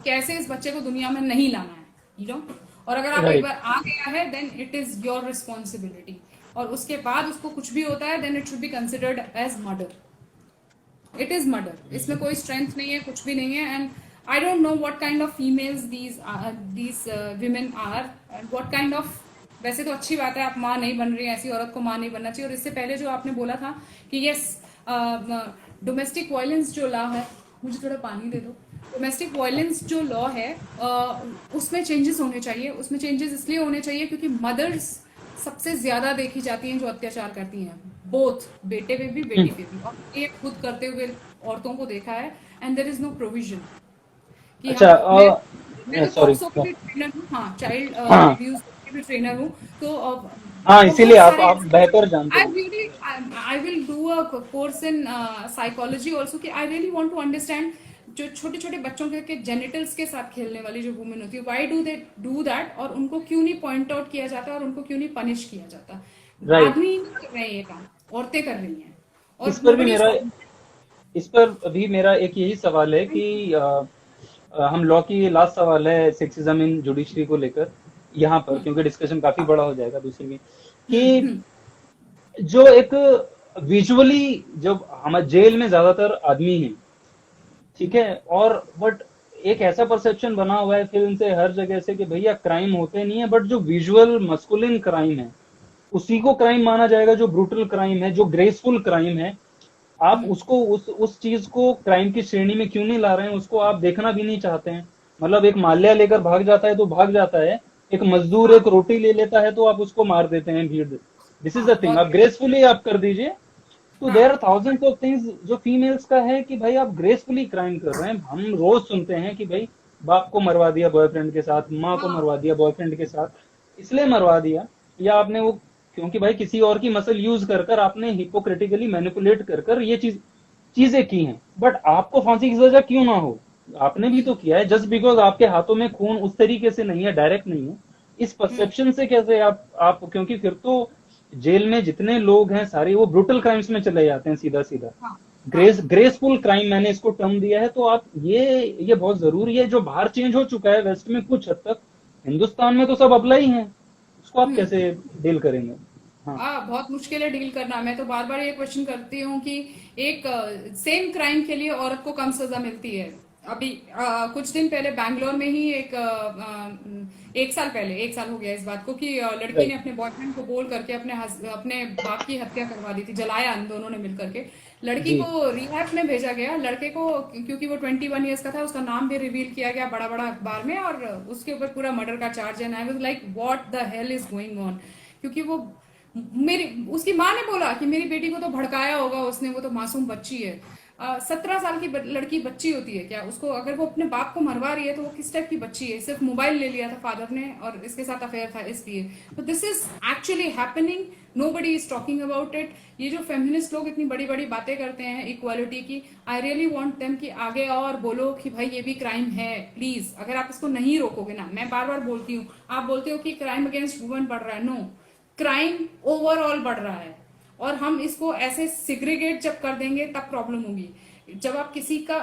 कैसे इस बच्चे को दुनिया में नहीं लाना है, यू नो। और अगर आप एक बार आ गया है, then it is your responsibility, और उसके बाद उसको कुछ भी होता है, then it should be considered as murder. It is murder, इसमें कोई स्ट्रेंथ नहीं है, कुछ भी नहीं है। And I don't know what kind of females these women are, and what kind of, वैसे तो अच्छी बात है आप माँ नहीं बन रही हैं, ऐसी औरत को माँ नहीं बनना चाहिए। और इससे पहले जो आपने बोला था कि यस, डोमेस्टिक वायलेंस जो लॉ है, मुझे थोड़ा पानी दे दो। डोमेस्टिक वायलेंस जो लॉ है, उसमें चेंजेस होने चाहिए। उसमें चेंजेस इसलिए होने चाहिए क्योंकि मदर्स सबसे ज्यादा देखी जाती हैं जो अत्याचार करती हैं, बोथ बेटे पे भी बेटी पे भी। और ये खुद करते हुए औरतों को देखा है, and there is no provision. अच्छा, मैं तो सॉरी, ट्रेनर हूँ, हाँ, चाइल्ड अब्यूज की भी ट्रेनर हूँ, तो हाँ, इसीलिए आप बेहतर जानते हैं। I will do a course in psychology also, कि I really want to understand जो छोटे छोटे बच्चों के जेनिटल्स के साथ खेलने वाली जो वुमेन होती है, why do they do that, और उनको क्यों नहीं पॉइंट आउट किया जाता, और उनको क्यों नहीं पनिश किया जाता। आदमी नहीं कर रहे हैं ये काम, औरतें कर रही हैं। और इस पर अभी मेरा एक यही सवाल है कि हम लॉ की लास्ट सवाल है सेक्सिज्म इन जुडिशरी को लेकर यहाँ पर, क्योंकि डिस्कशन काफी बड़ा हो जाएगा दूसरी में, कि जो एक विजुअली जब हमारे जेल में ज्यादातर आदमी हैं, ठीक है, और बट एक ऐसा परसेप्शन बना हुआ है फिल्म से, हर जगह से, कि भैया क्राइम होते नहीं है, बट जो विजुअल मस्कुलिन क्राइम है उसी को क्राइम माना जाएगा, जो ब्रूटल क्राइम है, जो ग्रेसफुल क्राइम है। आप उसको उस चीज को क्राइम की श्रेणी में क्यों नहीं ला रहे हैं? उसको आप देखना भी नहीं चाहते हैं। मतलब एक माल्या लेकर भाग जाता है तो भाग जाता है, एक मजदूर एक रोटी ले लेता है तो आप उसको मार देते हैं भीड़। दिस इज द थिंग, आप ग्रेसफुली आप कर दीजिए। तो there are thousands of things जो फीमेल्स का है कि भाई आप ग्रेसफुली क्राइम कर रहे हैं। हम रोज सुनते हैं कि भाई बाप को मरवा दिया बॉयफ्रेंड के साथ, माँ को मरवा दिया बॉयफ्रेंड के साथ। इसलिए मरवा दिया, या आपने वो क्योंकि भाई किसी और की मसल यूज कर कर आपने हिपोक्रेटिकली मैनिपुलेट कर कर ये चीजें की हैं, बट आपको फांसी की सजा क्यों ना हो? आपने भी तो किया है। जस्ट बिकॉज आपके हाथों में खून उस तरीके से नहीं है, डायरेक्ट नहीं है, इस परसेप्शन से कैसे आप क्योंकि फिर तो जेल में जितने लोग हैं सारे वो ब्रूटल क्राइम्स में चले जाते हैं सीधा सीधा। हाँ, ग्रेसफुल क्राइम मैंने इसको टर्म दिया है। तो आप ये बहुत जरूरी है। जो बाहर चेंज हो चुका है वेस्ट में कुछ हद तक, हिंदुस्तान में तो सब अप्लाई ही है, उसको आप कैसे डील करेंगे? हाँ, बहुत मुश्किल है डील करना। मैं तो बार बार ये क्वेश्चन करती हूँ कि एक सेम क्राइम के लिए औरत को कम सजा मिलती है। अभी कुछ दिन पहले बैंगलोर में ही एक साल पहले, एक साल हो गया इस बात को, कि लड़की ने अपने बॉयफ्रेंड को बोल करके अपने बाप की हत्या करवा दी थी, जलाया इन दोनों ने मिल करके। लड़की जी को रिहैब में भेजा गया, लड़के को क्योंकि वो 21 ईयर्स का था, उसका नाम भी रिवील किया गया बड़ा बड़ा अखबार में, और उसके ऊपर पूरा मर्डर का चार्ज है। आई was like what the hell is going on. क्योंकि वो उसकी माँ ने बोला कि मेरी बेटी को तो भड़काया होगा उसने, वो तो मासूम बच्ची है। 17 साल की लड़की बच्ची होती है क्या? उसको अगर वो अपने बाप को मरवा रही है तो वो किस टाइप की बच्ची है? सिर्फ मोबाइल ले लिया था फादर ने और इसके साथ अफेयर था इसलिए। तो this is actually happening, nobody is talking about it. ये जो फेमिनिस्ट लोग इतनी बड़ी बड़ी बातें करते हैं इक्वालिटी की, आई रियली वांट देम कि आगे और बोलो कि भाई ये भी क्राइम है। प्लीज, अगर आप इसको नहीं रोकोगे ना, मैं बार बार बोलती हूँ, आप बोलते हो कि क्राइम अगेंस्ट वुमेन बढ़ रहा है, नो, क्राइम ओवरऑल बढ़ रहा है। और हम इसको ऐसे सिग्रीगेट जब कर देंगे तब प्रॉब्लम होगी। जब आप किसी का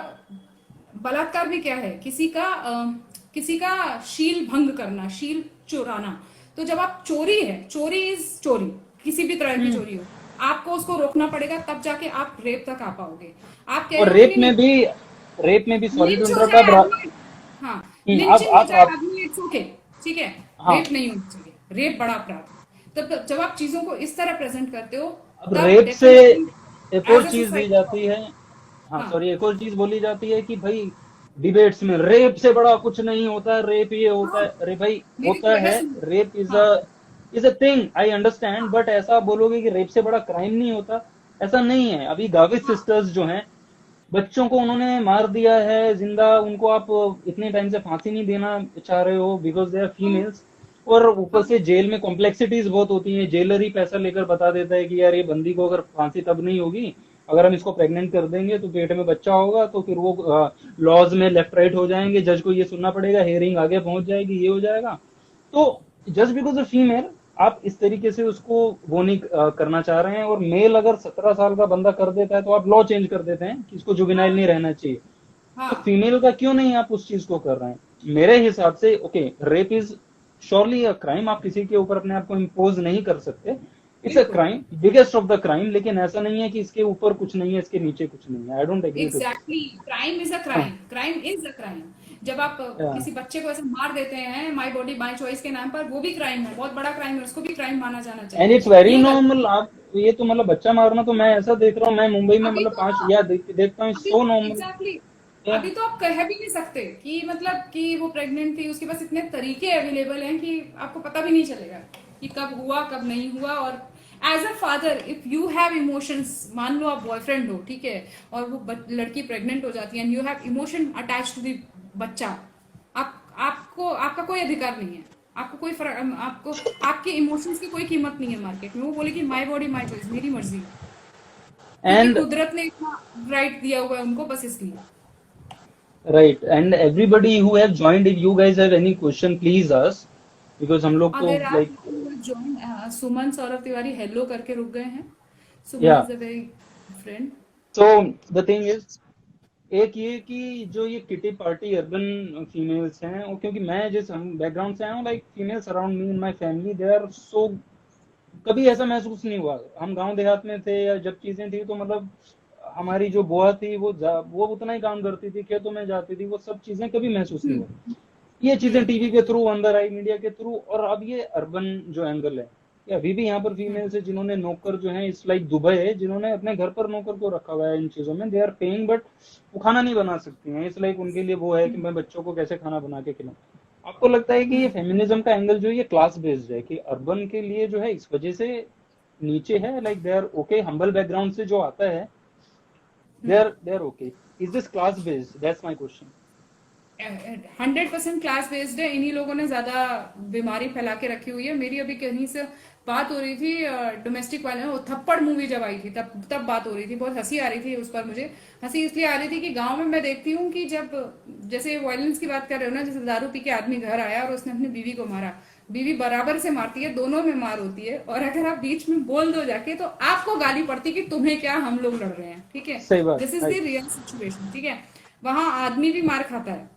बलात्कार भी क्या है, किसी का शील भंग करना, शील चुराना। तो जब आप चोरी है, चोरी इज चोरी, किसी भी तरह की चोरी हो, आपको उसको रोकना पड़ेगा, तब जाके आप रेप तक आ पाओगे। आप कह और रहे हो रेप में भी सॉरी टू लिंच हो इंटरप्ट जाए आप। आदमी, हाँ, लिंचिंग हो जाए आप आदमी, इट्स ओके, ठीक है, हाँ, रेप नहीं होना चाहिए, रेप बड़ा अपराध है। तब जब आप चीजों को इस तरह प्रेजेंट करते हो, अब तब रेप से डेफिनेटली एक और एज अ चीज दी जाती सोसाइटी। है। हाँ हाँ, सॉरी, एक और चीज बोली जाती है कि भाई डिबेट्स में रेप से बड़ा कुछ नहीं होता, रेप ये होता हाँ, है। अरे भाई मेरी होता बहस है, में, रेप इज हाँ, a thing, I understand, but ऐसा बोलोगे कि रेप से बड़ा क्राइम नहीं होता, ऐसा नहीं है। अभी गावित हाँ, सिस्टर्स जो हैं, बच्चों को उन्होंने मार दिया है जिंदा, उनको आप इतने टाइम से फांसी नहीं देना चाह रहे हो बिकॉज दे आर हाँ, फीमेल्स। और ऊपर हाँ, से जेल में कॉम्प्लेक्सिटीज बहुत होती हैं। जेलर ही पैसा लेकर बता देता है कि यार ये बंदी को अगर फांसी तब नहीं होगी, अगर हम इसको प्रेग्नेंट कर देंगे तो पेट में बच्चा होगा, तो फिर वो लॉज में लेफ्ट राइट हो जाएंगे, जज को ये सुनना पड़ेगा, हेयरिंग आगे पहुंच जाएगी, ये हो जाएगा। तो जस्ट बिकॉज ऑफ फीमेल आप इस तरीके से उसको वो नहीं करना चाह रहे हैं। और मेल अगर 17 साल का बंदा कर देता है तो आप लॉ चेंज कर देते हैं कि इसको जुवेनाइल नहीं रहना चाहिए। तो हाँ, फीमेल का क्यों नहीं आप उस चीज को कर रहे हैं? मेरे हिसाब से okay, rape is surely a crime, आप किसी के ऊपर अपने आप को इम्पोज नहीं कर सकते, इट्स अ बिल्कुल, crime, biggest of the crime. लेकिन ऐसा नहीं है कि इसके ऊपर कुछ नहीं है, इसके नीचे कुछ नहीं है। I don't agree to exactly, crime is a crime, crime is a crime. जब आप दैट। किसी बच्चे को ऐसे मार देते हैं माई बॉडी माई चॉइस के नाम पर, वो भी क्राइम है, बहुत बड़ा क्राइम है, उसको भी क्राइम माना जाना एंड चाहिए। इट्स वेरी ये गलत, नॉर्मल। आप ये तो मतलब बच्चा मारना तो मैं ऐसा देख रहा हूँ, मैं मुंबई में अभी मतलब तो 5 हाँ, या देखता हूँ, अभी सो तो नॉर्मल। एग्जैक्टली, अभी तो आप कह भी नहीं सकते कि मतलब कि वो प्रेग्नेंट थी, उसके पास इतने तरीके अवेलेबल हैं कि आपको पता भी नहीं चलेगा कि कब हुआ कब नहीं हुआ। और as a father if you have emotions, मान लो आप बॉयफ्रेंड हो, ठीक है, और वो लड़की प्रेग्नेंट हो जाती है and you have emotion attach to the बच्चा, आपको आपका कोई अधिकार नहीं है, आपको कोई फर्क, आपको आपके इमोशंस की कोई कीमत नहीं है मार्केट में। वो बोले कि माई बॉडी माई चॉइस, मेरी मर्जी, क्योंकि एंड कुदरत ने इतना राइट दिया हुआ है उनको, बस इसलिए। Right, and everybody who have joined, if you guys have any question please ask, because हम लोग तो अगर आप लाइक ज्वाइन, सुमन सौरभ तिवारी हेलो करके रुक गए हैं। सुमन या। Is a very friend. So the thing is, एक ये कि जो ये किटी पार्टी अर्बन फीमेल्स हैं, वो क्योंकि मैं जिस बैकग्राउंड से आया हूँ, like females around me in my family they are so, कभी ऐसा महसूस नहीं हुआ। हम गांव देहात में थे या जब चीजें थी तो मतलब हमारी जो बुआ थी वो उतना ही काम करती थी, खेतों में जाती थी, वो सब चीजें कभी महसूस नहीं हुई। ये चीजें टीवी के थ्रू अंदर आई, मीडिया के थ्रू। और अब ये अर्बन जो एंगल है, ये अभी भी यहाँ पर फीमेल्स है जिन्होंने नौकर जो है, इट्स लाइक दुबई है, जिन्होंने अपने घर पर नौकर को रखा हुआ है इन चीजों में, दे आर पेइंग, बट वो खाना नहीं बना सकती हैं। इट्स लाइक उनके लिए वो है कि मैं बच्चों को कैसे खाना बना के खिलाऊं। आपको लगता है कि ये फेमिनिज्म का एंगल जो है ये क्लास बेस्ड है, कि अर्बन के लिए जो है इस वजह से नीचे है, like they are okay, humble background से जो आता है they are okay, is this class based? That's my question. 100% class based है। इन्हीं लोगों ने ज्यादा बीमारी फैला के रखी हुई है। मेरी अभी कहीं से बात हो रही थी डोमेस्टिक वायलेंस, वो थप्पड़ मूवी जब आई थी तब बात हो रही थी, बहुत हंसी आ रही थी उस पर। मुझे हंसी इसलिए आ रही थी कि गांव में मैं देखती हूँ कि जब जैसे वायलेंस की बात कर रहे हो ना, जैसे दारू पी के आदमी घर आया और उसने अपनी बीवी को मारा, बीवी बराबर से मारती है, दोनों में मार होती है, और अगर आप बीच में बोल दो जाके तो आपको गाली पड़ती है कि तुम्हें क्या, हम लोग लड़ रहे हैं, ठीक है। सही बात, this is the real situation, ठीक है। वहां आदमी भी मार खाता है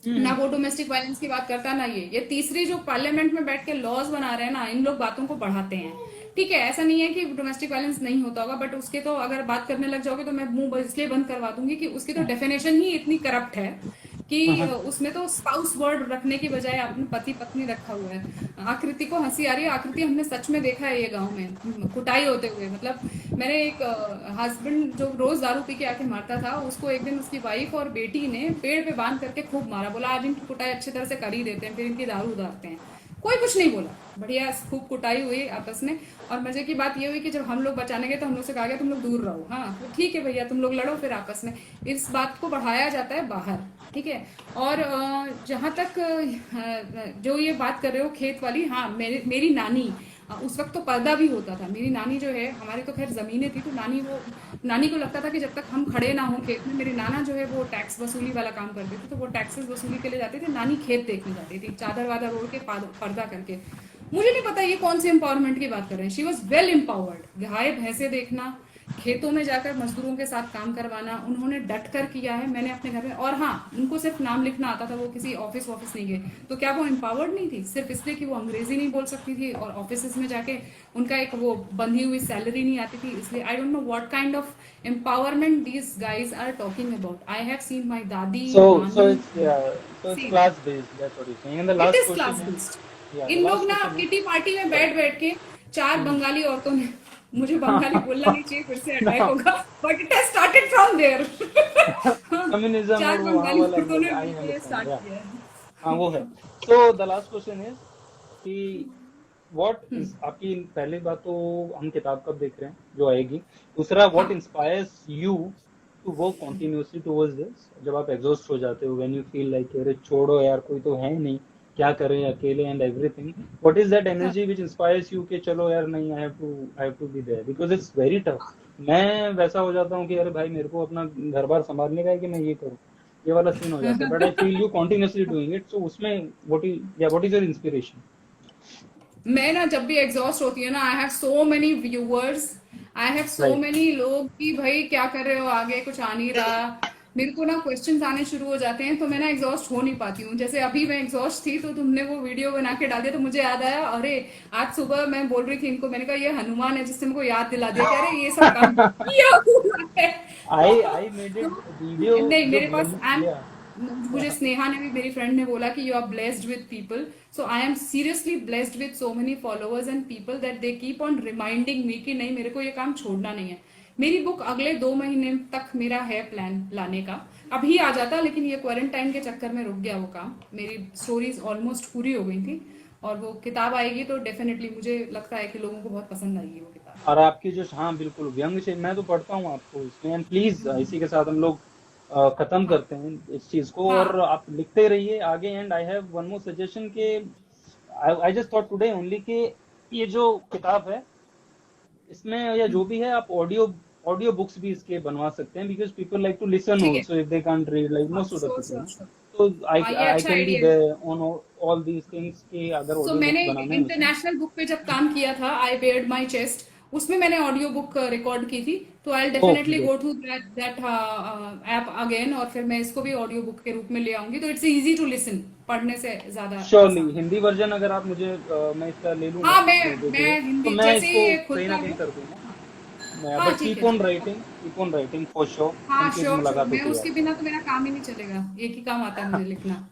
ना, वो डोमेस्टिक वायलेंस की बात करता ना ये तीसरी जो पार्लियामेंट में बैठ के लॉज बना रहे हैं ना, इन लोग बातों को बढ़ाते हैं, ठीक है। ऐसा नहीं है कि डोमेस्टिक वायलेंस नहीं होता होगा, बट उसके तो अगर बात करने लग जाओगे तो मैं मुंह इसलिए बंद करवा दूंगी कि उसकी तो डेफिनेशन ही इतनी करप्ट है कि उसमें तो स्पाउस वर्ड रखने की बजाय आपने पति पत्नी रखा हुआ है। आकृति को हंसी आ रही है, आकृति हमने सच में देखा है ये गांव में कुटाई होते हुए। मतलब मैंने एक हस्बैंड जो रोज दारू पी के आके मारता था, उसको एक दिन उसकी वाइफ और बेटी ने पेड़ पे बांध करके खूब मारा, बोला आज इनकी कुटाई अच्छी तरह से कर ही देते हैं, फिर इनकी दारू उतारते हैं। कोई कुछ नहीं बोला, बढ़िया खूब कुटाई हुई आपस में। और मजे की बात ये हुई कि जब हम लोग बचाने गए तो हम लोग से कहा गया तुम लोग दूर रहो, हाँ तो ठीक है भैया तुम लोग लड़ो फिर आपस में। इस बात को बढ़ाया जाता है बाहर, ठीक है। और जहां तक जो ये बात कर रहे हो खेत वाली, हाँ मेरी नानी उस वक्त तो पर्दा भी होता था। मेरी नानी जो है, हमारी तो खैर जमीनें थी, तो नानी को लगता था कि जब तक हम खड़े ना हो खेत में, मेरी नाना जो है वो टैक्स वसूली वाला काम करते थे, तो वो टैक्सेस वसूली के लिए जाते थे, नानी खेत देखने जाती थी चादर वादर ओढ़ के पर्दा करके। मुझे नहीं पता ये कौन सी एम्पावरमेंट की बात कर रहे हैं। She was well empowered. गाय भैंसे देखना, खेतों में जाकर मजदूरों के साथ काम करवाना, उन्होंने डट कर किया है। मैंने अपने घर में, और हाँ उनको सिर्फ नाम लिखना आता था, वो किसी ऑफिस नहीं गए, तो क्या वो एम्पावर्ड नहीं थी सिर्फ इसलिए कि वो अंग्रेजी नहीं बोल सकती थी और ऑफिस में जाके उनका एक वो बंधी हुई सैलरी नहीं आती थी इसलिए। I don't know what kind of empowerment these guys are talking about. I have seen my dadi, so it's class based, that's what you're saying. And the last it is question class is, based. इन लोग ना kitty party में बैठ के 4 बंगाली औरतों ने, मुझे बंगाली बोलना नहीं चाहिए फिर से अटैक होगा, but it has started from there. Communism 4 और बंगाली वहाँ वाला औरतों ने I ये स्टार्ट understand, किया है। हाँ वो है। So the last question is कि what is, आपकी पहली बात तो हम किताब कब देख रहे हैं जो आएगी, दूसरा what inspires you to work continuously towards this, जब आप एग्जॉस्ट हो जाते हो, when you feel like अरे छोड़ो यार कोई तो है नहीं, क्या करें अकेले and everything, what is that energy which inspires you कि चलो यार नहीं, I have to be there because it's very tough। मैं वैसा हो जाता हूँ कि अरे भाई मेरे को अपना घर बार संभालने का है कि मैं ये करूँ, ये वाला सीन हो जाता है, but I feel you continuously doing it. So उसमें व्हाट इज योर इंस्पिरेशन? मैं ना जब भी एग्जॉस्ट होती है ना, I have so many viewers, I have so many लोग कि भाई क्या कर रहे हो, आगे कुछ आ नहीं रहा, मेरे को ना क्वेश्चंस आने शुरू हो जाते हैं, तो मैं ना एग्जॉस्ट हो नहीं पाती हूँ। जैसे अभी मैं एग्जॉस्ट थी तो तुमने वो वीडियो बना के डाल दिया, तो मुझे याद आया, अरे आज सुबह मैं बोल रही थी इनको, मैंने कहा ये हनुमान है जिससे मेरे को याद दिला दिया कि अरे ये सब काम किया हुआ है। I made it video. नहीं मेरे पास मुझे स्नेहा ने भी, मेरी फ्रेंड ने बोला कि you are blessed with people, so I am seriously blessed with so many followers and people that they keep on reminding me कि नहीं मेरे को ये काम छोड़ना नहीं है। मेरी बुक अगले 2 महीने तक मेरा है प्लान लाने का, अभी आ जाता लेकिन ये क्वारंटाइन के चक्कर में रुक गया वो काम। मेरी स्टोरीज ऑलमोस्ट पूरी हो गई थी और वो किताब आएगी तो डेफिनेटली मुझे लगता है कि लोगों को बहुत पसंद आएगी वो किताब। और आपकी जो, हाँ बिल्कुल व्यंग से मैं तो पढ़ता हूँ आपको इसमें, एंड प्लीज इसी के साथ हम लोग खत्म करते हैं इस चीज को। हाँ। और आप लिखते रहिए आगे। And I have one more suggestion के I just thought today only कि ये जो किताब है इसमें या जो भी है आप ऑडियो बुक्स भी इसके बनवा सकते हैं, because people like to listen also if they can't read, like most of the people. तो I can be there on all these things कि अगर ऑडियो मैंने बनाना है। इंटरनेशनल बुक पे जब काम किया था, आई बेयर्ड माय चेस्ट, उसमें मैंने ऑडियो बुक रिकॉर्ड की थी, तो I definitely go to that app again, और फिर मैं इसको भी ऑडियो बुक के रूप में ले आऊंगी, तो इट्स इजी टू लिसन, पढ़ने से ज्यादा। श्योरली हिंदी वर्जन अगर आप मुझे मैं इसका ले लूंगा। हाँ मैं हिंदी, तो मैं जैसे ही ये इसको कहीं ना कहीं खुलता कर दूंगा मैं। But keep on writing for sure. हाँ श्योर, मैं उसके बिना तो मेरा काम ही नहीं चलेगा, एक ही काम आता है मुझे लिखना।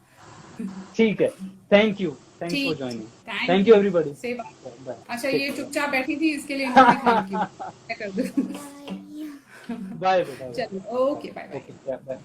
ठीक है, thank you, thanks for joining, thank you everybody. सही बात। अच्छा ये चुपचाप बैठी थी इसके लिए थैंक यू। बाय बेटा। चलो okay bye bye. Okay bye.